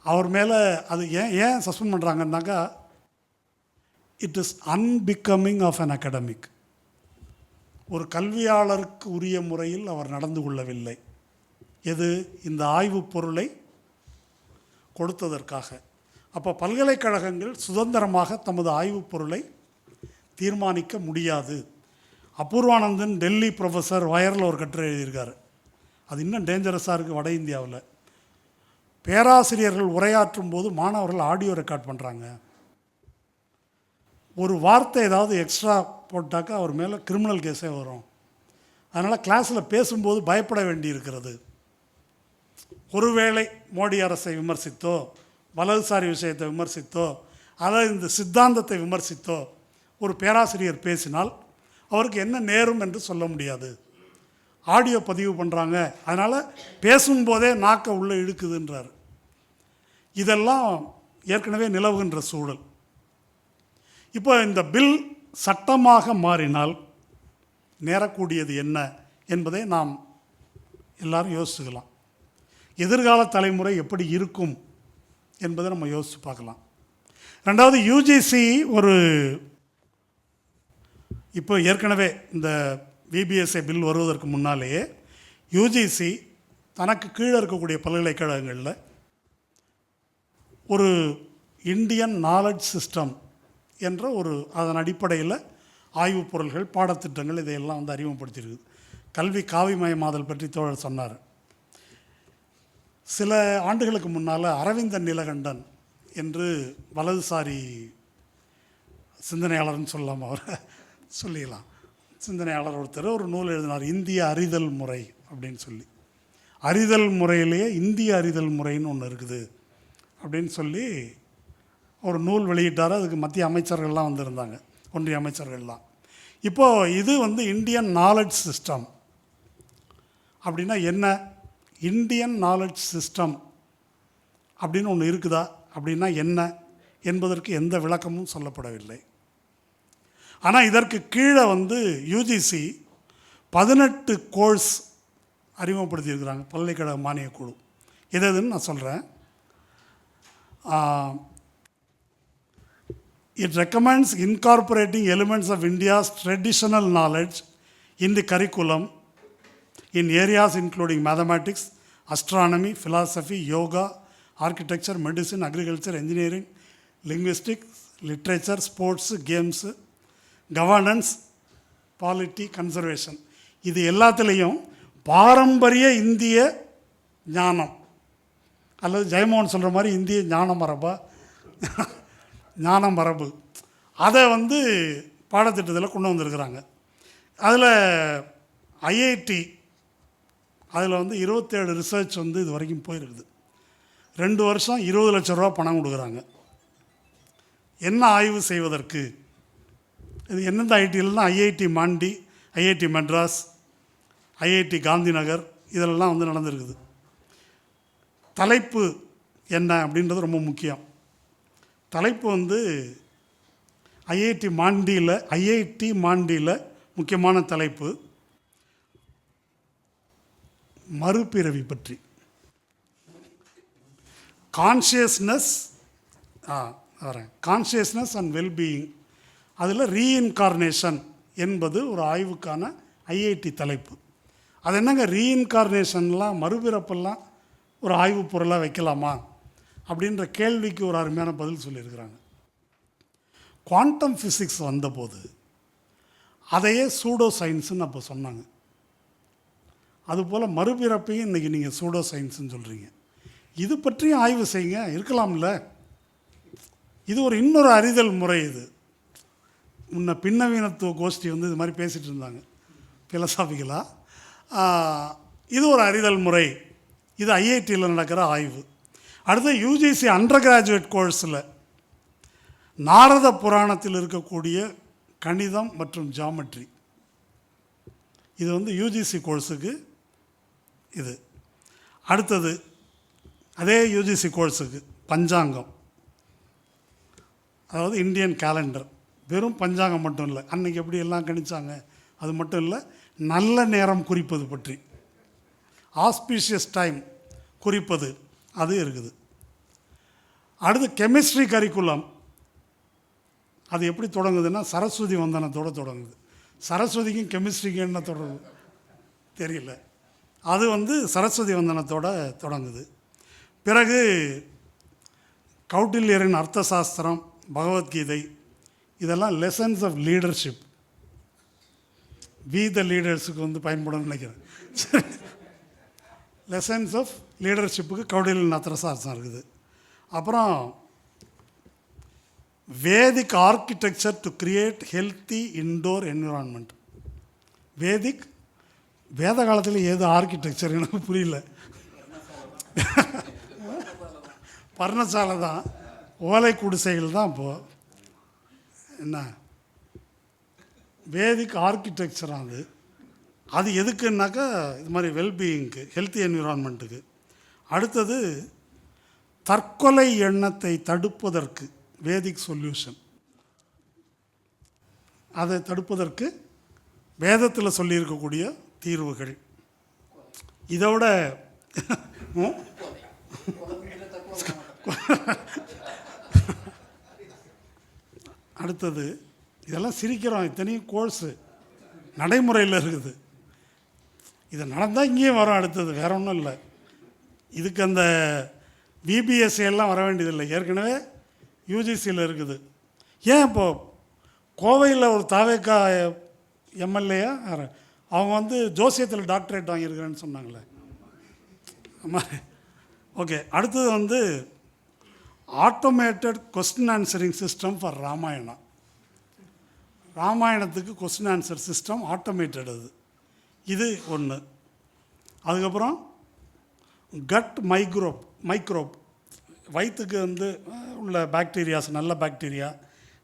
அவர் மேலே அது ஏன் சஸ்பெண்ட் பண்ணுறாங்கன்னாக்கா it is unbecoming of an academic. ஒரு கல்வியாளருக்கு உரிய முறையில் அவர் நடந்து கொள்ளவில்லை. எது? இந்த ஆய்வு பொருளை கொடுத்ததற்காக. அப்போ பல்கலைக்கழகங்கள் சுதந்திரமாக தமது ஆய்வு பொருளை தீர்மானிக்க முடியாது. அபூர்வானந்தன் டெல்லி ப்ரொஃபஸர் வயரில் ஒரு கட்டுரை எழுதியிருக்காரு. அது இன்னும் டேஞ்சரஸாக இருக்குது வட இந்தியாவில். பேராசிரியர்கள் உரையாற்றும் போது மாணவர்கள் ஆடியோ ரெக்கார்ட் பண்ணுறாங்க. ஒரு வார்த்தை ஏதாவது எக்ஸ்ட்ரா போட்டாக்கா அவர் மேலே கிரிமினல் கேஸே வரும். அதனால் கிளாஸில் பேசும்போது பயப்பட வேண்டியிருக்கிறது. ஒருவேளை மோடி அரசை விமர்சித்தோ, வலதுசாரி விஷயத்தை விமர்சித்தோ, அல்லது இந்த சித்தாந்தத்தை விமர்சித்தோ ஒரு பேராசிரியர் பேசினால் அவருக்கு என்ன நேரும் என்று சொல்ல முடியாது. ஆடியோ பதிவு பண்ணுறாங்க, அதனால் பேசும்போதே நாக்கை உள்ளே இழுக்குதுன்றார். இதெல்லாம் ஏற்கனவே நிலவுகின்ற சூழல். இப்போ இந்த பில் சட்டமாக மாறினால் நேரக்கூடியது என்ன என்பதை நாம் எல்லாரும் யோசிச்சுக்கலாம். எதிர்கால தலைமுறை எப்படி இருக்கும் என்பதை நம்ம யோசித்து பார்க்கலாம். ரெண்டாவது, யூஜிசி இப்போ ஏற்கனவே இந்த விபிஎஸ்ஐ பில் வருவதற்கு முன்னாலேயே யூஜிசி தனக்கு கீழே இருக்கக்கூடிய பல்கலைக்கழகங்களில் ஒரு இந்தியன் நாலெட்ஜ் சிஸ்டம் என்ற அதன் அடிப்படையில் ஆய்வுப் பொருள்கள், பாடத்திட்டங்கள் இதையெல்லாம் வந்து அறிமுகப்படுத்தியிருக்குது. கல்வி காவிமயமாதல் பற்றி தோழர் சொன்னார். சில ஆண்டுகளுக்கு முன்னால் அரவிந்தன் நீலகண்டன் என்று வலதுசாரி சிந்தனையாளர்னு சொல்லலாம், அவரை சொல்லிடலாம், சிந்தனையாளர் ஒருத்தர் ஒரு நூல் எழுதினார், இந்திய அறிதல் முறை அப்படின்னு சொல்லி. அறிதல் முறையிலேயே இந்திய அறிதல் முறைன்னு ஒன்று இருக்குது அப்படின்னு சொல்லி ஒரு நூல் வெளியிட்டார். அதுக்கு மத்திய அமைச்சர்கள்லாம் வந்திருந்தாங்க, ஒன்றிய அமைச்சர்கள்லாம். இப்போது இது வந்து இந்தியன் நாலெட்ஜ் சிஸ்டம் அப்படின்னா என்ன, இந்தியன் நாலெட்ஜ் சிஸ்டம் அப்படின்னு ஒன்று இருக்குதா அப்படின்னா என்ன என்பதற்கு எந்த விளக்கமும் சொல்லப்படவில்லை. ஆனால் இதற்கு கீழே வந்து யூஜிசி 18 கோர்ஸ் அறிமுகப்படுத்தியிருக்கிறாங்க, பல்கலைக்கழக மானியக் குழு. எதுன்னு நான் சொல்கிறேன். It recommends incorporating elements of India's traditional knowledge in the curriculum in areas including mathematics, astronomy, philosophy, yoga, architecture, medicine, agriculture, engineering, linguistics, literature, sports, games, governance, polity, conservation. இது எல்லாத்துலேயும் பாரம்பரிய இந்திய ஞானம், அல்லது ஜெயமோகன் சொல்கிற மாதிரி இந்திய ஞான மரபு, அதை வந்து பாடத்திட்டத்தில் கொண்டு வந்திருக்கிறாங்க. அதில் ஐஐடி, அதில் வந்து 27 ரிசர்ச் வந்து இது வரைக்கும் போயிருக்குது. 2 வருஷம் 20 லட்ச ரூபா பணம் கொடுக்குறாங்க. என்ன ஆய்வு செய்வதற்கு? இது எந்தெந்த ஐடியில்னா IIT Mandi, IIT Madras, IIT Gandhinagar, இதிலெல்லாம் வந்து நடந்திருக்குது. தலைப்பு என்ன அப்படின்றது ரொம்ப முக்கியம். தலைப்பு வந்து ஐஐடி மாண்டியில் முக்கியமான தலைப்பு மறுபிறவி பற்றி. கான்ஷியஸ்னஸ் அண்ட் வெல்பீயிங், அதில் ரீஇன்கார்னேஷன் என்பது ஒரு ஆய்வுக்கான ஐஐடி தலைப்பு. அது என்னங்க ரீஇன்கார்னேஷன்லாம், மறுபிறப்பெல்லாம் ஒரு ஆய்வு பொருளாக வைக்கலாமா அப்படின்ற கேள்விக்கு ஒரு அருமையான பதில் சொல்லியிருக்கிறாங்க. குவாண்டம் ஃபிசிக்ஸ் வந்தபோது அதையே சூடோ சயின்ஸுன்னு அப்போ சொன்னாங்க. அதுபோல் மறுபிறப்பையும் இன்றைக்கி நீங்கள் சூடோ சயின்ஸுன்னு சொல்கிறீங்க. இது பற்றியும் ஆய்வு செய்யுங்க, இருக்கலாம்ல. இது இன்னொரு அறிதல் முறை. இது முன்ன பின்னவீனத்துவ கோஷ்டி வந்து இது மாதிரி பேசிகிட்டு இருந்தாங்க ஃபிலசாபிக்கலாக. இது ஒரு அறிதல் முறை. இது ஐஐடியில் நடக்கிற ஆய்வு. அடுத்து யூஜிசி அண்டர் கிராஜுவேட் கோர்ஸில் நாரத புராணத்தில் இருக்கக்கூடிய கணிதம் மற்றும் ஜாமெட்ரி, இது வந்து யூஜிசி கோர்ஸுக்கு இது. அடுத்தது அதே யூஜிசி கோர்ஸுக்கு பஞ்சாங்கம், அதாவது இந்தியன் கேலண்டர். வெறும் பஞ்சாங்கம் மட்டும் இல்லை, அன்றைக்கி எப்படி எல்லாம் கணிச்சாங்க அது மட்டும் இல்லை, நல்ல நேரம் குறிப்பது பற்றி, ஆஸ்பீஷியஸ் டைம் குறிப்பது, அது இருக்குது. அடுத்து கெமிஸ்ட்ரி கரிக்குலம். அது எப்படி தொடங்குதுன்னா சரஸ்வதி வந்தனத்தோடு தொடங்குது. சரஸ்வதிக்கும் கெமிஸ்ட்ரிக்கும் என்ன தொடர்பு தெரியல. அது வந்து சரஸ்வதி வந்தனத்தோடு தொடங்குது. பிறகு கௌட்டில்யரின் அர்த்த சாஸ்திரம், பகவத்கீதை, இதெல்லாம் லெசன்ஸ் ஆஃப் லீடர்ஷிப். வி த லீடர்ஸுக்கு வந்து பயன்படும் நினைக்கிறேன். லெசன்ஸ் ஆஃப் லீடர்ஷிப்புக்கு கௌடில்யன் அர்த்த சாஸ்திரம் இருக்குது. அப்புறம் Vedic architecture to create healthy indoor environment. Vedic வேத காலத்தில் ஏது ஆர்கிடெக்சர் எனக்கு புரியல. பர்ணசாலை தான், ஓலை குடிசைகள் தான். இப்போது என்ன வேதிக் ஆர்கிடெக்சர் அது. அது எதுக்குன்னாக்கா இது மாதிரி வெல்பீயிங்க்கு, ஹெல்த்தி என்விரான்மெண்ட்டுக்கு. அடுத்தது தற்கொலை எண்ணத்தை தடுப்பதற்கு வேதிக் சொல்யூஷன். அதை தடுப்பதற்கு வேதத்தில் சொல்லியிருக்கக்கூடிய தீர்வுகள். இதோட அடுத்தது இதெல்லாம் சிரிக்கிறோம், இத்தனையும் கோர்ஸு நடைமுறையில் இருக்குது. இது நடந்தால் இங்கேயும் வரும். அடுத்தது வேற ஒன்றும் இல்லை. இதுக்கு அந்த விபிஎஸ்சி எல்லாம் வர வேண்டியதில்லை, ஏற்கனவே யூஜிசியில் இருக்குது. ஏன் இப்போது கோவையில் ஒரு தாவேக்கா எம்எல்ஏயா அவங்க வந்து ஜோசியத்தில் டாக்டரேட் வாங்கியிருக்கிறேன்னு சொன்னாங்களே. ஓகே. அடுத்தது வந்து automated question answering system for Ramayana. ராமாயணத்துக்கு கொஸ்டின் ஆன்சர் சிஸ்டம் ஆட்டோமேட்டட். இது ஒன்று. அதுக்கப்புறம் கட் மைக்ரோப் வயிற்றுக்கு வந்து உள்ள பாக்டீரியாஸ், நல்ல பாக்டீரியா,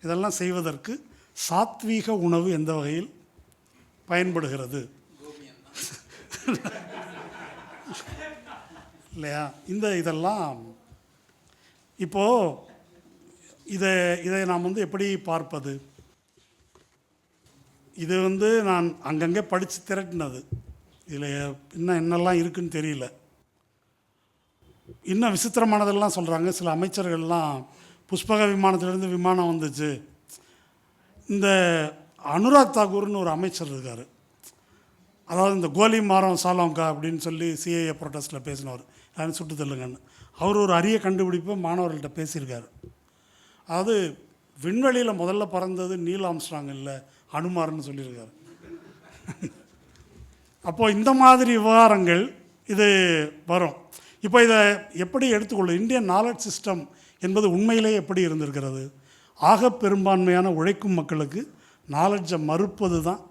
இதெல்லாம் செய்வதற்கு சாத்வீக உணவு எந்த வகையில் பயன்படுகிறது இல்லையா? இதெல்லாம் இப்போது இதை நாம் வந்து எப்படி பார்ப்பது? இது வந்து நான் அங்கங்கே படித்து திரட்டினது. இதில் இன்னும் என்னெல்லாம் இருக்குதுன்னு தெரியல. இன்னும் விசித்திரமானதெல்லாம் சொல்கிறாங்க. சில அமைச்சர்கள்லாம் புஷ்பக விமானத்திலேருந்து விமானம் வந்துச்சு. இந்த அனுராக் தாக்கூர்னு ஒரு அமைச்சர் இருக்கார். அதாவது இந்த கோலி மாரம் சாலோங்கா அப்படின்னு சொல்லி சிஏஏ ப்ரொட்டஸ்ட்டில் பேசினவர், யாரும் சுட்டு தள்ளுங்கன்னு. அவர் ஒரு அரிய கண்டுபிடிப்பை மாணவர்கள்ட்ட பேசியிருக்கார். அதாவது விண்வெளியில் முதல்ல பறந்தது நீல் ஆம்ஸ்ட்ராங் இல்லை, அனுமார்னு சொல்லியிருக்காரு. அப்போது இந்த மாதிரி விவகாரங்கள் இது வரும். இப்போ இதை எப்படி எடுத்துக்கொள்ள, இந்தியன் நாலெட்ஜ் சிஸ்டம் என்பது உண்மையிலே எப்படி இருந்திருக்கிறது? ஆக பெரும்பான்மையான உழைக்கும் மக்களுக்கு நாலெட்ஜை மறுப்பது தான்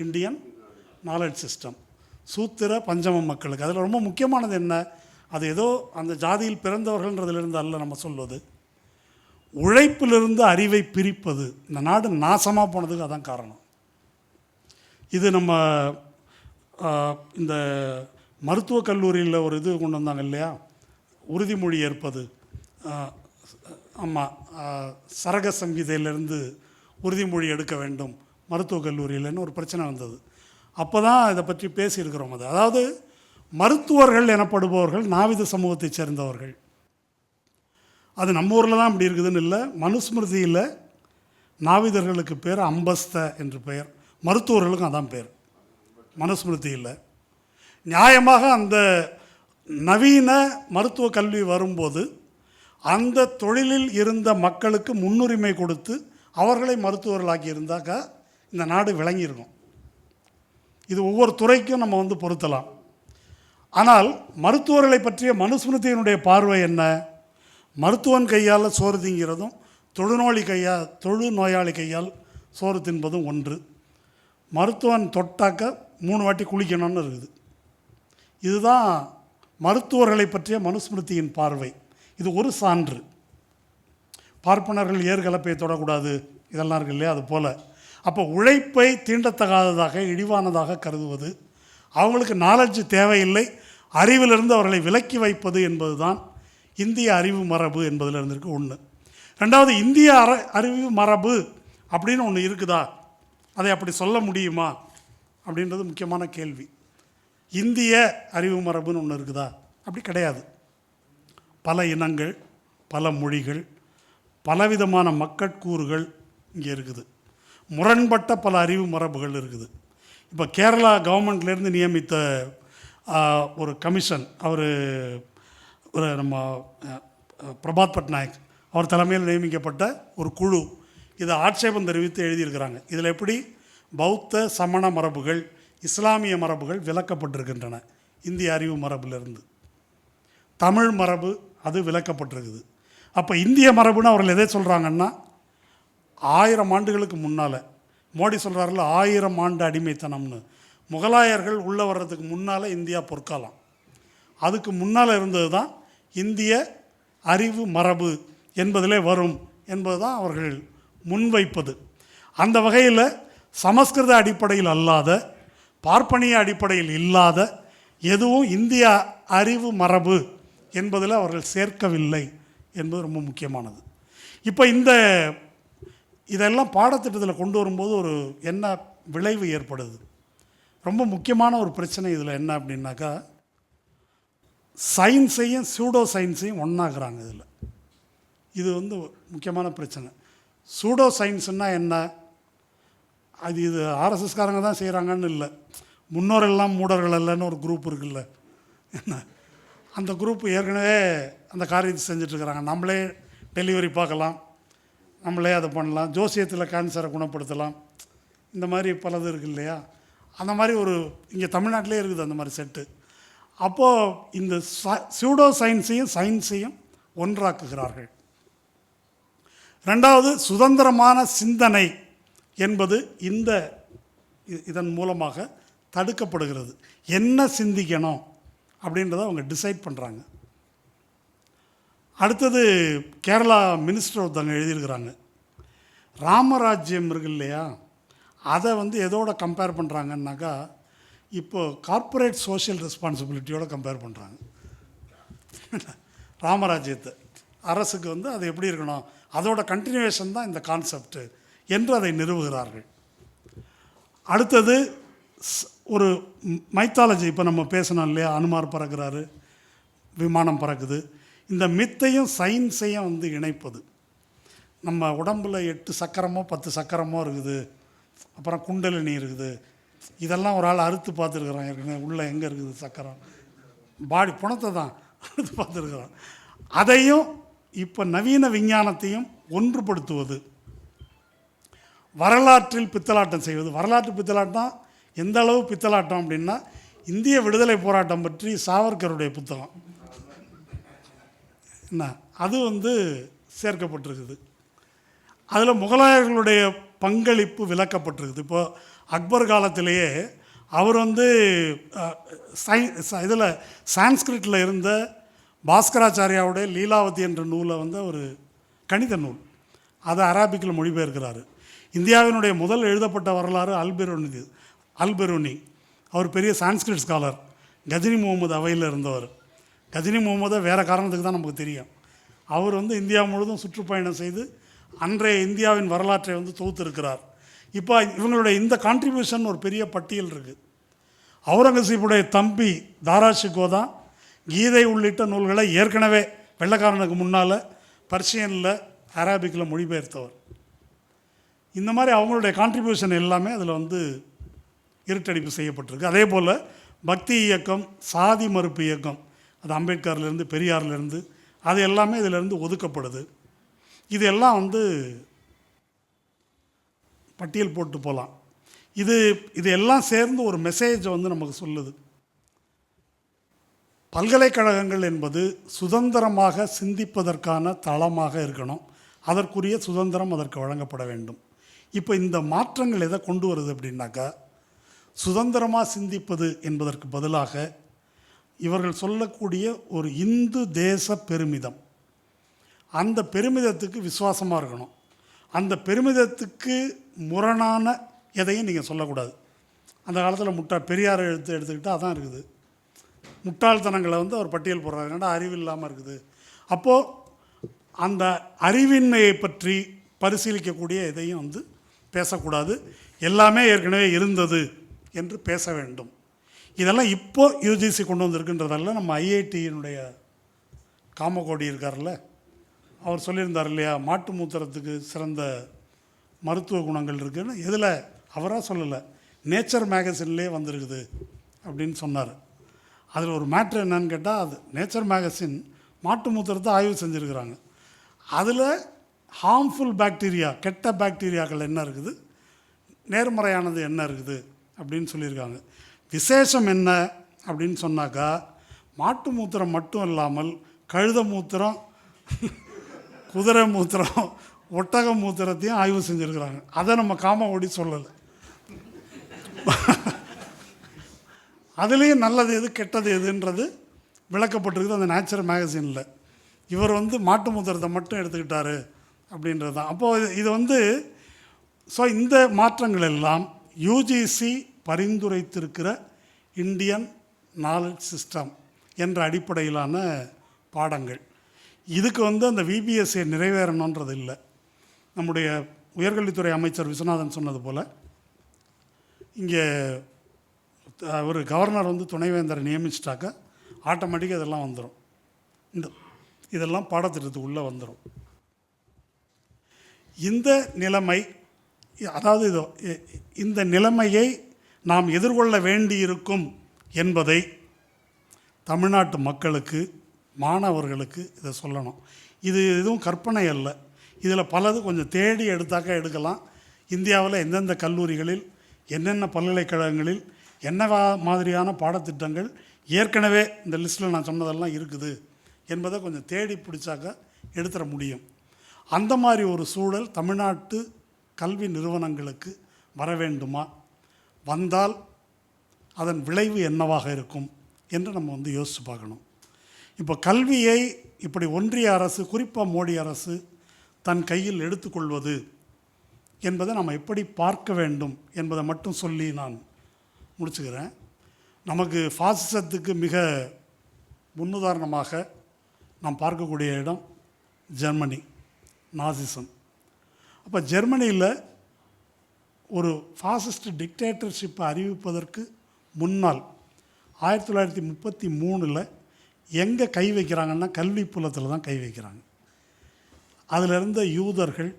இந்தியன் நாலெட்ஜ் சிஸ்டம். சூத்திர பஞ்சம மக்களுக்கு அதில் ரொம்ப முக்கியமானது என்ன? அது ஏதோ அந்த ஜாதியில் பிறந்தவர்கள்ன்றதிலிருந்து அல்ல நம்ம சொல்வது, உழைப்பிலிருந்து அறிவை பிரிப்பது. இந்த நாடு நாசமாக போனதுக்கு அதான் காரணம். இது நம்ம இந்த மருத்துவக் கல்லூரியில் ஒரு இது கொண்டு வந்தாங்க இல்லையா, உறுதிமொழி ஏற்பது. ஆமாம், சரக சங்கீதையிலேருந்து உறுதிமொழி எடுக்க வேண்டும் மருத்துவக் கல்லூரியில்னு ஒரு பிரச்சனை வந்தது. அப்போ தான் இதை பற்றி பேசியிருக்கிறோம். அதாவது மருத்துவர்கள் எனப்படுபவர்கள் நாவித சமூகத்தைச் சேர்ந்தவர்கள். அது நம்ம ஊரில் தான் இப்படி இருக்குதுன்னு இல்லை. மனுஸ்மிருதியில் நாவிதர்களுக்கு பேர் அம்பஸ்த என்று பெயர், மருத்துவர்களுக்கும் அதான் பேர் மனுஸ்மிருதியில். நியாயமாக அந்த நவீன மருத்துவ கல்வி வரும்போது அந்த தொழிலில் இருந்த மக்களுக்கு முன்னுரிமை கொடுத்து அவர்களை மருத்துவர்களாக்கி இருந்தாக்கா இந்த நாடு விளங்கியிருக்கும். இது ஒவ்வொரு துறைக்கும் நம்ம வந்து பொருத்தலாம். ஆனால் மருத்துவர்களை பற்றிய மனுஸ்மிருதியினுடைய பார்வை என்ன? மருத்துவன் கையால் சோறு திங்கிறதும் தொழுநோயாளி கையால் சோறு தின்பதும் ஒன்று. மருத்துவன் தொட்டாக்க 3 வாட்டி குளிக்கணும்னு இருக்குது. இதுதான் மருத்துவர்களை பற்றிய மனுஸ்மிருதியின் பார்வை. இது ஒரு சான்று. பார்ப்பனர்கள் ஏற்கலப்பை தொடக்கூடாது, இதெல்லாம் இருக்கு இல்லையா, அது போல். அப்போ உழைப்பை தீண்டத்தகாததாக, இழிவானதாக கருதுவது, அவங்களுக்கு நாலெட்ஜ் தேவையில்லை, அறிவிலிருந்து அவர்களை விலக்கி வைப்பது என்பது தான் இந்திய அறிவு மரபு என்பதில் இருந்திருக்கு ஒன்று. ரெண்டாவது, இந்திய அறிவு மரபு அப்படின்னு ஒன்று இருக்குதா, அதை அப்படி சொல்ல முடியுமா அப்படின்றது முக்கியமான கேள்வி. இந்திய அறிவு மரபுன்னு ஒன்று இருக்குதா? அப்படி கிடையாது. பல இனங்கள், பல மொழிகள், பலவிதமான மக்கட்கூறுகள் இங்கே இருக்குது. முரண்பட்ட பல அறிவு மரபுகள் இருக்குது. இப்போ கேரளா கவர்மெண்ட்லேருந்து நியமித்த ஒரு கமிஷன், ஒரு நம்ம பிரபாத் பட்நாயக் அவர் தலைமையில் நியமிக்கப்பட்ட ஒரு குழு இதை ஆட்சேபம் தெரிவித்து எழுதியிருக்கிறாங்க. இதில் எப்படி பௌத்த சமண மரபுகள், இஸ்லாமிய மரபுகள் விலக்கப்பட்டிருக்கின்றன இந்திய அறிவு மரபிலிருந்து. தமிழ் மரபு அது விலக்கப்பட்டிருக்குது. அப்போ இந்திய மரபுன்னு அவர்கள் எதை சொல்கிறாங்கன்னா, 1000 ஆண்டுகளுக்கு முன்னால், மோடி சொல்கிறாருல 1000 ஆண்டு அடிமைத்தனம்னு, முகலாயர்கள் உள்ளே வர்றதுக்கு முன்னால் இந்தியா பொற்காலம். அதுக்கு முன்னால் இருந்தது தான் இந்திய அறிவு மரபு என்பதிலே வரும் என்பது தான் அவர்கள் முன்வைப்பது. அந்த வகையில் சமஸ்கிருத அடிப்படையில் அல்லாத, பார்ப்பனிய அடிப்படையில் இல்லாத எதுவும் இந்திய அறிவு மரபு என்பதில் அவர்கள் சேர்க்கவில்லை என்பது ரொம்ப முக்கியமானது. இப்போ இதெல்லாம் பாடத்திட்டத்தில் கொண்டு வரும்போது ஒரு என்ன விளைவு ஏற்படுது, ரொம்ப முக்கியமான ஒரு பிரச்சனை இதில் என்ன அப்படின்னாக்கா, சயின்ஸையும் சூடோ சயின்ஸையும் ஒன்றாக்குறாங்க. இது முக்கியமான பிரச்சனை. சூடோ சயின்ஸுன்னா என்ன, இது ஆர்எஸ்எஸ்காரங்க தான் செய்கிறாங்கன்னு இல்லை, முன்னோரெல்லாம் மூடர்கள் அல்லன்னு ஒரு குரூப் இருக்குல்ல, என்ன அந்த குரூப் ஏற்கனவே அந்த காரியத்தை செஞ்சிட்ருக்கிறாங்க. நம்மளே டெலிவரி பார்க்கலாம், நம்மளே அதை பண்ணலாம், ஜோசியத்தில் கேன்சரை குணப்படுத்தலாம், இந்த மாதிரி பலது இருக்குது இல்லையா. அந்த மாதிரி இங்கே தமிழ்நாட்டிலே இருக்குது அந்த மாதிரி செட்டு. அப்போது இந்த சூடோ சயின்ஸையும் ஒன்றாக்குகிறார்கள். ரெண்டாவது, சுதந்திரமான சிந்தனை என்பது இதன் மூலமாக தடுக்கப்படுகிறது. என்ன சிந்திக்கணும் அப்படின்றத அவங்க டிசைட் பண்ணுறாங்க. அடுத்தது, கேரளா மினிஸ்டர் ஒருத்தவங்க எழுதியிருக்கிறாங்க, ராமராஜ்யம் இருக்கு இல்லையா, அதை எதோட கம்பேர் பண்ணுறாங்கன்னாக்கா, இப்போது கார்ப்பரேட் சோஷியல் ரெஸ்பான்சிபிலிட்டியோட கம்பேர் பண்ணுறாங்க. ராமராஜ்யத்தை அரசுக்கு அது எப்படி இருக்கணும், அதோட கண்டினியூவேஷன் தான் இந்த கான்செப்ட் என்று அதை நிறுவுகிறார்கள். அடுத்தது, ஒரு மைத்தாலஜி, இப்போ நம்ம பேசணும் இல்லையா, அனுமார் பறக்கிறாரு, விமானம் பறக்குது, இந்த மித்தையும் சயின்ஸையும் இணைப்பது. நம்ம உடம்பில் 8 சக்கரமோ 10 சக்கரமோ இருக்குது, அப்புறம் குண்டலினி இருக்குது, இதெல்லாம் ஒரு ஆள் அறுத்து பார்த்துருக்குறான் ஏற்கனவே, உள்ளே எங்கே இருக்குது சக்கரம், பாடி புணத்தை தான் அறுத்து பார்த்துருக்குறான். அதையும் இப்போ நவீன விஞ்ஞானத்தையும் ஒன்றுபடுத்துவது, வரலாற்றில் பித்தலாட்டம் செய்வது. வரலாற்று பித்தலாட்டம் எந்த அளவு பித்தலாட்டம் அப்படின்னா, இந்திய விடுதலை போராட்டம் பற்றி சாவர்கருடைய புத்தகம் என்ன, அது சேர்க்கப்பட்டிருக்குது. அதில் முகலாயர்களுடைய பங்களிப்பு விளக்கப்பட்டிருக்குது. இப்போது அக்பர் காலத்திலேயே அவர் இதில் சான்ஸ்கிரிட்டில் இருந்த பாஸ்கராச்சாரியாவுடைய லீலாவதி என்ற நூலை ஒரு கணித நூல், அதை அரபிக்கில் மொழிபெயர்க்கிறாரு. இந்தியாவினுடைய முதல் எழுதப்பட்ட வரலாறு அல்பெருனி. அவர் பெரிய சான்ஸ்கிரிட் ஸ்காலர், கஜினி முகமது அவையில் இருந்தவர். கஜினி முகமதை வேறு காரணத்துக்கு தான் நமக்கு தெரியும். அவர் இந்தியா முழுவதும் சுற்றுப்பயணம் செய்து அன்றைய இந்தியாவின் வரலாற்றை தொகுத்திருக்கிறார். இப்போ இவங்களுடைய இந்த கான்ட்ரிபியூஷன் ஒரு பெரிய பட்டியல் இருக்குது. அவுரங்கசீப்புடைய தம்பி தாராஷிகோ தான் கீதை உள்ளிட்ட நூல்களை ஏற்கனவே வெள்ளைக்காரனுக்கு முன்னால் பர்ஷியனில் அரபிக்கில் மொழிபெயர்த்தவர். இந்த மாதிரி அவங்களுடைய கான்ட்ரிபியூஷன் எல்லாமே அதில் இருட்டடிப்பு செய்யப்பட்டிருக்கு. அதே போல் பக்தி இயக்கம், சாதி மறுப்பு இயக்கம், அது அம்பேத்கர்லேருந்து பெரியார்லேருந்து அது எல்லாமே இதிலேருந்து ஒதுக்கப்படுது. இது எல்லாம் பட்டியல் போட்டு போகலாம். இது எல்லாம் சேர்ந்து ஒரு மெசேஜை நமக்கு சொல்லுது. பல்கலைக்கழகங்கள் என்பது சுதந்திரமாக சிந்திப்பதற்கான தளமாக இருக்கணும், அதற்குரிய சுதந்திரம் அதற்கு வழங்கப்பட வேண்டும். இப்போ இந்த மாற்றங்கள் எதை கொண்டு வருது அப்படின்னாக்கா, சுதந்திரமாக சிந்திப்பது என்பதற்கு பதிலாக இவர்கள் சொல்லக்கூடிய ஒரு இந்து தேச பெருமிதம், அந்த பெருமிதத்துக்கு விசுவாசமாக இருக்கணும். அந்த பெருமிதத்துக்கு முரணான எதையும் நீங்கள் சொல்லக்கூடாது. அந்த காலத்தில் பெரியார் எடுத்துக்கிட்டால் அதான் இருக்குது. முட்டாள்தனங்களை அவர் பட்டியல் போடுறாரு, ஏன்னா அறிவு இல்லாமல் இருக்குது. அப்போது அந்த அறிவின்மையை பற்றி பரிசீலிக்கக்கூடிய எதையும் பேசக்கூடாது, எல்லாமே ஏற்கனவே இருந்தது என்று பேச வேண்டும். இதெல்லாம் இப்போ யூஜிசி கொண்டு வந்திருக்குன்றதால நம்ம ஐஐடியினுடைய காமகோடி இருக்கார்ல, அவர் சொல்லியிருந்தார் இல்லையா, மாட்டு மூத்திரத்துக்கு சிறந்த மருத்துவ குணங்கள் இருக்குதுன்னு. எதில் அவராக சொல்லலை, நேச்சர் மேகசின்லேயே வந்திருக்குது அப்படின்னு சொன்னார். அதில் ஒரு மேட்ரு என்னன்னு கேட்டால், அது நேச்சர் மேகசின் மாட்டு மூத்திரத்தை ஆய்வு செஞ்சுருக்கிறாங்க. அதில் ஹார்ம்ஃபுல் பாக்டீரியா, கெட்ட பாக்டீரியாக்கள் என்ன இருக்குது, நேர்மறையானது என்ன இருக்குது அப்படின்னு சொல்லியிருக்காங்க. விசேஷம் என்ன அப்படின்னு சொன்னாக்கா, மாட்டு மூத்திரம் மட்டும் இல்லாமல் கழுத மூத்திரம், குதிரை மூத்திரம், ஒட்டக மூத்திரத்தையும் ஆய்வு செஞ்சுருக்கிறாங்க. அதை நம்ம காமகோடி சொல்லலை. அதுலேயும் நல்லது எது கெட்டது எதுன்றது விளக்கப்பட்டிருக்குது அந்த நேச்சர் மேகசினில். இவர் மாட்டு மூத்திரத்தை மட்டும் எடுத்துக்கிட்டாரு அப்படின்றது தான். அப்போது இது ஸோ இந்த மாற்றங்கள் எல்லாம் யூஜிசி பரிந்துரைத்திருக்கிற இந்தியன் நாலேஜ் சிஸ்டம் என்ற அடிப்படையிலான பாடங்கள். இதுக்கு அந்த விபிஎஸ்ஏ நிறைவேறணுன்றது இல்லை. நம்முடைய உயர்கல்வித்துறை அமைச்சர் விஸ்வநாதன் சொன்னது போல் இங்கே ஒரு கவர்னர் துணைவேந்தரை நியமிச்சிட்டாக்க ஆட்டோமேட்டிக்காக இதெல்லாம் வந்துடும். இதெல்லாம் பாடத்திட்டத்துக்குள்ளே வந்துடும். இந்த நிலைமை, அதாவது இந்த நிலைமையை நாம் எதிர்கொள்ள வேண்டியிருக்கும் என்பதை தமிழ்நாட்டு மக்களுக்கு, மாணவர்களுக்கு இதை சொல்லணும். இது எதுவும் கற்பனை அல்ல. இதில் பலது கொஞ்சம் தேடி எடுத்தாக்கா எடுக்கலாம். இந்தியாவில் எந்தெந்த கல்லூரிகளில், என்னென்ன பல்கலைக்கழகங்களில் என்ன மாதிரியான பாடத்திட்டங்கள் ஏற்கனவே இந்த லிஸ்ட்டில் நான் சொன்னதெல்லாம் இருக்குது என்பதை கொஞ்சம் தேடி பிடிச்சாக்கா எடுத்துட முடியும். அந்த மாதிரி ஒரு சூழல் தமிழ்நாட்டு கல்வி நிறுவனங்களுக்கு வர வேண்டுமா? வந்தால் அதன் விளைவு என்னவாக இருக்கும் என்று நம்ம யோசித்து பார்க்கணும். இப்போ கல்வியை இப்படி ஒன்றிய அரசு, குறிப்பாக மோடி அரசு தன் கையில் எடுத்துக்கொள்வது என்பதை நம்ம எப்படி பார்க்க வேண்டும் என்பதை மட்டும் சொல்லி நான் முடிச்சுக்கிறேன். நமக்கு ஃபாசிசத்துக்கு மிக முன்னுதாரணமாக நாம் பார்க்கக்கூடிய இடம் ஜெர்மனி, நாசிசம். அப்போ ஜெர்மனியில் ஒரு ஃபாசிஸ்ட் டிக்டேட்டர்ஷிப்பை அறிவிப்பதற்கு முன்னால் 1933 எங்கே கை வைக்கிறாங்கன்னா கல்வி புலத்தில் தான் கை வைக்கிறாங்க. அதில் இருந்த யூதர்கள்,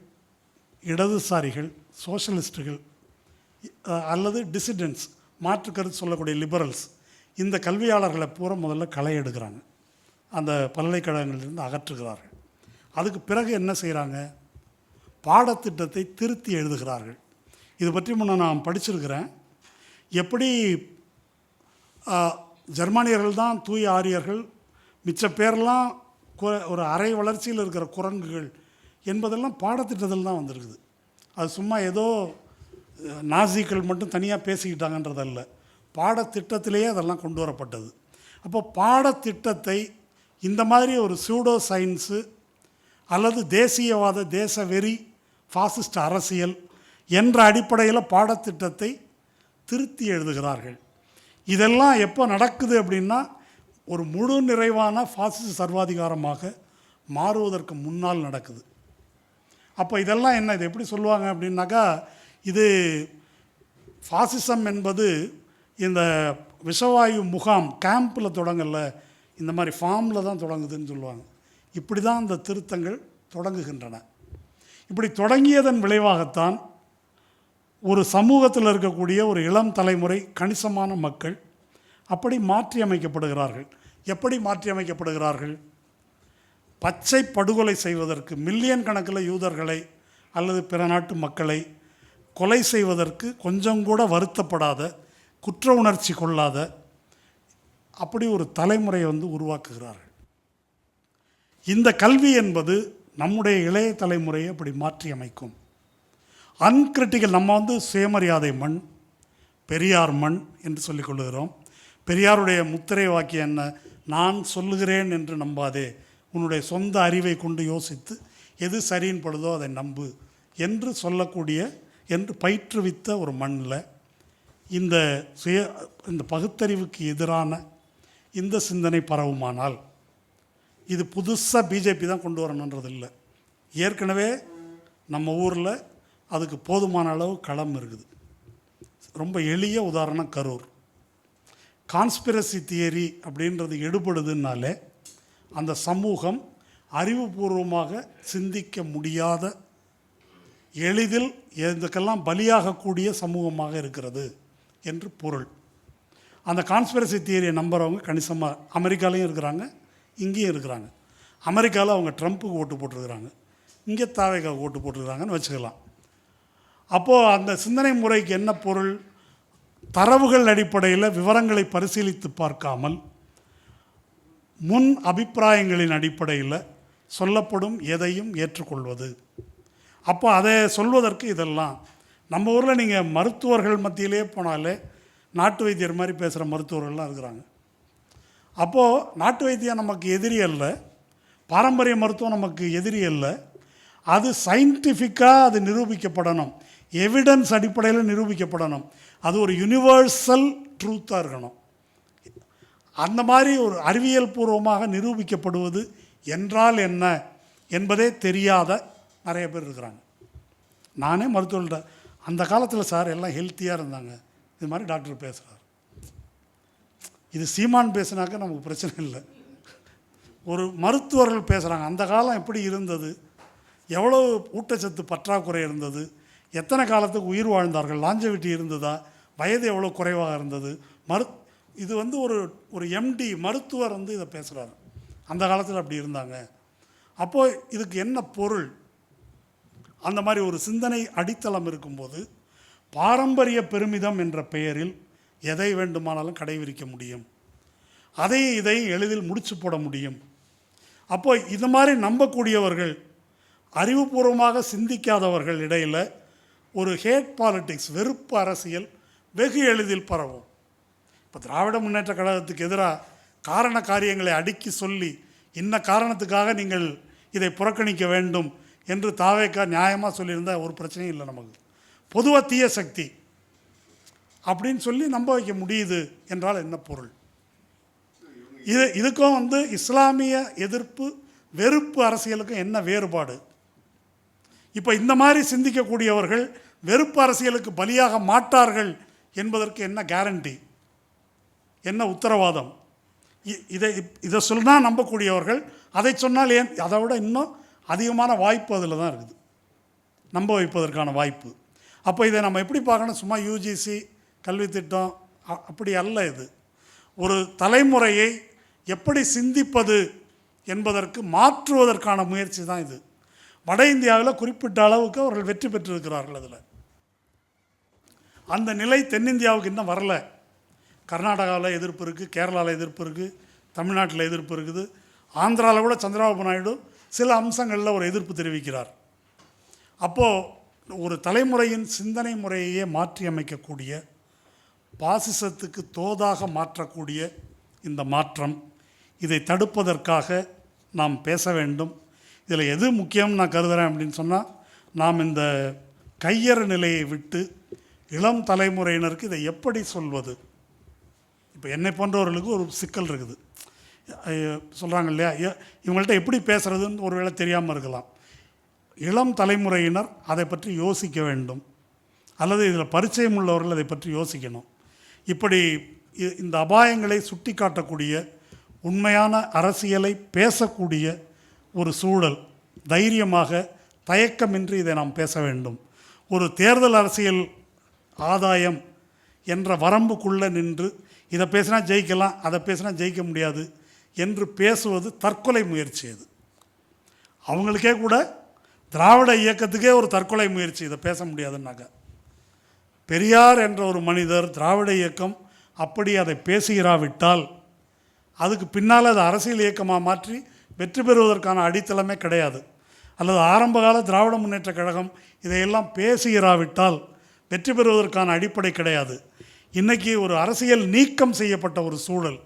இடதுசாரிகள், சோஷலிஸ்ட்டுகள் அல்லது டிசிடென்ட்ஸ், மாற்று கருத்து சொல்லக்கூடிய லிபரல்ஸ், இந்த கல்வியாளர்களை பூரா முதல்ல களை எடுக்கிறாங்க, அந்த பல்கலைக்கழகங்களிலிருந்து அகற்றுகிறார்கள். அதுக்கு பிறகு என்ன செய்கிறாங்க? பாடத்திட்டத்தை திருத்தி எழுதுகிறார்கள். இது பற்றி முன்னே நான் படிச்சிருக்கிறேன். எப்படி ஜெர்மானியர்கள் தான் தூய ஆரியர்கள், மிச்ச பேரெல்லாம் ஒரு அரை வளர்ச்சியில் இருக்கிற குரங்குகள் என்பதெல்லாம் பாடத்திட்டத்தில் தான் வந்திருக்குது. அது சும்மா ஏதோ நாசிக்கள் மட்டும் தனியாக பேசிக்கிட்டாங்கன்றதல்ல, பாடத்திட்டத்திலேயே அதெல்லாம் கொண்டு வரப்பட்டது. அப்போ பாடத்திட்டத்தை இந்த மாதிரி ஒரு சூடோ சயின்ஸு அல்லது தேசியவாத, தேசவெறி, ஃபாசிஸ்ட் அரசியல் என்ற அடிப்படையில் பாடத்திட்டத்தை திருத்தி எழுதுகிறார்கள். இதெல்லாம் எப்போ நடக்குது அப்படின்னா, ஒரு முழு நிறைவான ஃபாசிச சர்வாதிகாரமாக மாறுவதற்கு முன்னால் நடக்குது. அப்போ இதெல்லாம் என்ன, இது எப்படி சொல்லுவாங்க அப்படின்னாக்கா, இது ஃபாசிசம் என்பது இந்த விஷவாயு முகாம் கேம்பில் தொடங்கலை, இந்த மாதிரி ஃபார்மில் தான் தொடங்குதுன்னு சொல்லுவாங்க. இப்படி தான் இந்த திருத்தங்கள் தொடங்குகின்றன. இப்படி தொடங்கியதன் விளைவாகத்தான் ஒரு சமூகத்தில் இருக்கக்கூடிய ஒரு இளம் தலைமுறை, கணிசமான மக்கள் அப்படி மாற்றி அமைக்கப்படுகிறார்கள். எப்படி மாற்றி அமைக்கப்படுகிறார்கள்? பச்சை படுகொலை செய்வதற்கு, மில்லியன் கணக்கில் யூதர்களை அல்லது பிற நாட்டு மக்களை கொலை செய்வதற்கு கொஞ்சம் கூட வருத்தப்படாத, குற்ற உணர்ச்சி கொள்ளாத அப்படி ஒரு தலைமுறையை உருவாக்குகிறார்கள். இந்த கல்வி என்பது நம்முடைய இளைய தலைமுறையை அப்படி மாற்றி அமைக்கும். அன்கிரிட்டிக்கல், நம்ம சுயமரியாதை மண், பெரியார் மண் என்று சொல்லிக் கொள்ளுகிறோம். பெரியாருடைய முத்திரை வாக்கியம் என்ன? நான் சொல்லுகிறேன் என்று நம்பாதே, உன்னுடைய சொந்த அறிவை கொண்டு யோசித்து எது சரின்னு படுதோ அதை நம்பு என்று சொல்லக்கூடிய, என்று பயிற்றுவித்த ஒரு மண்ணில் இந்த பகுத்தறிவுக்கு எதிரான இந்த சிந்தனை பரவுமானால், இது புதுசாக பிஜேபி தான் கொண்டு வரணுன்றது இல்லை. ஏற்கனவே நம்ம ஊரில் அதுக்கு போதுமான அளவு களம் இருக்குது. ரொம்ப எளிய உதாரணம் கரூர். கான்ஸ்பிரசி தியரி அப்படின்றது எடுபடுதுனாலே அந்த சமூகம் அறிவுபூர்வமாக சிந்திக்க முடியாத, எளிதில் இதுக்கெல்லாம் பலியாகக்கூடிய சமூகமாக இருக்கிறது என்று பொருள். அந்த கான்ஸ்பிரசி தியரியை நம்புகிறவங்க கணிசமாக அமெரிக்காலையும் இருக்கிறாங்க, இங்கேயும் இருக்கிறாங்க. அமெரிக்காவில் அவங்க ட்ரம்ப்புக்கு ஓட்டு போட்டிருக்கிறாங்க, இங்கே தாவேக்காவுக்கு ஓட்டு போட்டிருக்கிறாங்கன்னு வச்சுக்கலாம். அப்போது அந்த சிந்தனை முறைக்கு என்ன பொருள்? தரவுகள் அடிப்படையில் விவரங்களை பரிசீலித்து பார்க்காமல் முன் அபிப்பிராயங்களின் அடிப்படையில் சொல்லப்படும் எதையும் ஏற்றுக்கொள்வது. அப்போ அதை சொல்வதற்கு இதெல்லாம் நம்ம ஊரில் நீங்கள் மருத்துவர்கள் மத்தியிலே போனாலே நாட்டு வைத்தியர் மாதிரி பேசுகிற மருத்துவர்கள்லாம் இருக்கிறாங்க. அப்போது நாட்டு வைத்தியம் நமக்கு எதிரி அல்ல, பாரம்பரிய மருத்துவம் நமக்கு எதிரி அல்ல. அது சயின்டிஃபிக்காக அது நிரூபிக்கப்படணும், எவிடன்ஸ் அடிப்படையில் நிரூபிக்கப்படணும். அது ஒரு யுனிவர்சல் ட்ரூத்தாக இருக்கணும். அந்த மாதிரி ஒரு அறிவியல் பூர்வமாக நிரூபிக்கப்படுவது என்றால் என்ன என்பதே தெரியாத நிறைய பேர் இருக்கிறாங்க. நானே மருத்துவர்கள்ட்ட அந்த காலத்தில் சார் எல்லாம் ஹெல்த்தியாக இருந்தாங்க, இது மாதிரி டாக்டர் பேசுகிறார். இது சீமான் பேசுனாக்க நமக்கு பிரச்சனை இல்லை. ஒரு மருத்துவர்கள் பேசுகிறாங்க, அந்த காலம் எப்படி இருந்தது, எவ்வளோ ஊட்டச்சத்து பற்றாக்குறை இருந்தது, எத்தனை காலத்துக்கு உயிர் வாழ்ந்தார்கள், லாஞ்சவிட்டி இருந்ததா, வயது எவ்வளோ குறைவாக இருந்தது. இது வந்து ஒரு எம்டி மருத்துவர் வந்து இதை பேசுகிறாரு. அந்த காலத்தில் அப்படி இருந்தாங்க. அப்போது இதுக்கு என்ன பொருள்? அந்த மாதிரி ஒரு சிந்தனை அடித்தளம் இருக்கும்போது பாரம்பரிய பெருமிதம் என்ற பெயரில் எதை வேண்டுமானாலும் கடைபிடிக்க முடியும், அதையும் இதையும் எளிதில் முடிச்சு போட முடியும். அப்போ இது மாதிரி நம்பக்கூடியவர்கள், அறிவுபூர்வமாக சிந்திக்காதவர்கள் இடையில் ஒரு ஹேட் பாலிட்டிக்ஸ், வெறுப்பு அரசியல் வெகு எளிதில் பரவும். இப்போ திராவிட முன்னேற்ற கழகத்துக்கு எதிராக காரண காரியங்களை அடுக்கி சொல்லி இன்ன காரணத்துக்காக நீங்கள் இதை புறக்கணிக்க வேண்டும் என்று தாவேக்கா நியாயமாக சொல்லியிருந்தால் ஒரு பிரச்சனையும் இல்லை. நமக்கு பொதுவாக தீய சக்தி அப்படின்னு சொல்லி நம்ப வைக்க முடியுது என்றால் என்ன பொருள்? இதுக்கும் வந்து இஸ்லாமிய எதிர்ப்பு வெறுப்பு அரசியலுக்கும் என்ன வேறுபாடு? இப்போ இந்த மாதிரி சிந்திக்கக்கூடியவர்கள் வெறுப்பு அரசியலுக்கு பலியாக மாட்டார்கள் என்பதற்கு என்ன கேரண்டி, என்ன உத்தரவாதம்? இதை சொன்னால் நம்பக்கூடியவர்கள், அதை சொன்னால் ஏன் அதை விட இன்னும் அதிகமான வாய்ப்பு அதில் தான் இருக்குது, நம்ப வைப்பதற்கான வாய்ப்பு. அப்போ இதை நம்ம எப்படி பார்க்கணும்? சும்மா யூஜிசி கல்வி திட்டம் அப்படி அல்ல. இது ஒரு தலைமுறையை எப்படி சிந்திப்பது என்பதற்கு மாற்றுவதற்கான முயற்சி தான் இது. வட இந்தியாவில் குறிப்பிட்ட அளவுக்கு அவர்கள் வெற்றி பெற்றிருக்கிறார்கள். அதில் அந்த நிலை தென்னிந்தியாவுக்கு இன்னும் வரல. கர்நாடகாவில் எதிர்ப்பு இருக்குது, கேரளாவில் எதிர்ப்பு இருக்குது, தமிழ்நாட்டில் எதிர்ப்பு இருக்குது, ஆந்திராவில் கூட சந்திரபாபு நாயுடு சில அம்சங்களில் ஒரு எதிர்ப்பு தெரிவிக்கிறார். அப்போது ஒரு தலைமுறையின் சிந்தனை முறையையே மாற்றி அமைக்கக்கூடிய, பாசிசத்துக்கு தோதாக மாற்றக்கூடிய இந்த மாற்றம், இதை தடுப்பதற்காக நாம் பேச வேண்டும். இதில் எது முக்கியம்னு நான் கருதுகிறேன் அப்படின்னு சொன்னால், நாம் இந்த கையறு நிலையை விட்டு இளம் தலைமுறையினருக்கு இதை எப்படி சொல்வது? இப்போ என்னை போன்றவர்களுக்கு ஒரு சிக்கல் இருக்குது. சொல்கிறாங்க இல்லையா, இவங்கள்ட்ட எப்படி பேசுகிறதுன்னு ஒரு வேளை தெரியாமல் இருக்கலாம். இளம் தலைமுறையினர் அதை பற்றி யோசிக்க வேண்டும், அல்லது இதில் பரிச்சயம் உள்ளவர்கள் அதை பற்றி யோசிக்கணும். இப்படி இந்த அபாயங்களை சுட்டி காட்டக்கூடிய, உண்மையான அரசியலை பேசக்கூடிய ஒரு சூழல், தைரியமாக தயக்கமின்றி இதை நாம் பேச வேண்டும். ஒரு தேர்தல் அரசியல் ஆதாயம் என்ற வரம்புக்குள்ளே நின்று இதை பேசினா ஜெயிக்கலாம், அதை பேசினா ஜெயிக்க முடியாது என்று பேசுவது தற்கொலை முயற்சி. அது அவங்களுக்கே கூட, திராவிட இயக்கத்துக்கே ஒரு தற்கொலை முயற்சி இதை பேச முடியாதுன்னாக்க. பெரியார் என்ற ஒரு மனிதர், திராவிட இயக்கம் அப்படி அதை பேசுகிறாவிட்டால் அதுக்கு பின்னால் அது அரசியல் இயக்கமாக மாற்றி வெற்றி பெறுவதற்கான அடித்தளமே கிடையாது. அல்லது ஆரம்பகால திராவிட முன்னேற்ற கழகம் இதையெல்லாம் பேசுகிறாவிட்டால் வெற்றி பெறுவதற்கான அடிப்படை கிடையாது. இன்றைக்கி ஒரு அரசியல் நீக்கம் செய்யப்பட்ட ஒரு சூழல்,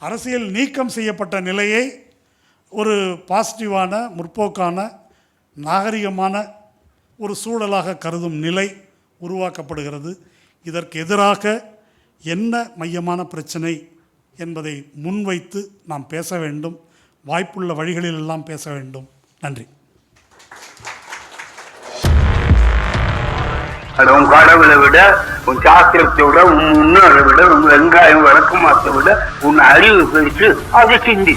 அரசியல் நீக்கம் செய்யப்பட்ட நிலையை ஒரு பாசிட்டிவான, முற்போக்கான, நாகரிகமான ஒரு சூழலாக கருதும் நிலை உருவாக்கப்படுகிறது. இதற்கு எதிராக என்ன மையமான பிரச்சனை என்பதை முன்வைத்து நாம் பேச வேண்டும். வாய்ப்புள்ள வழிகளிலெல்லாம் பேச வேண்டும். நன்றி. உன் கடவுளை விட, உன் சாஸ்திரத்தை விட, உன் முன்னோரை விட, உன் வெங்காயம் விளக்கமாத்தை விட உன் அறிவு பெருசு, அதை சிந்தி.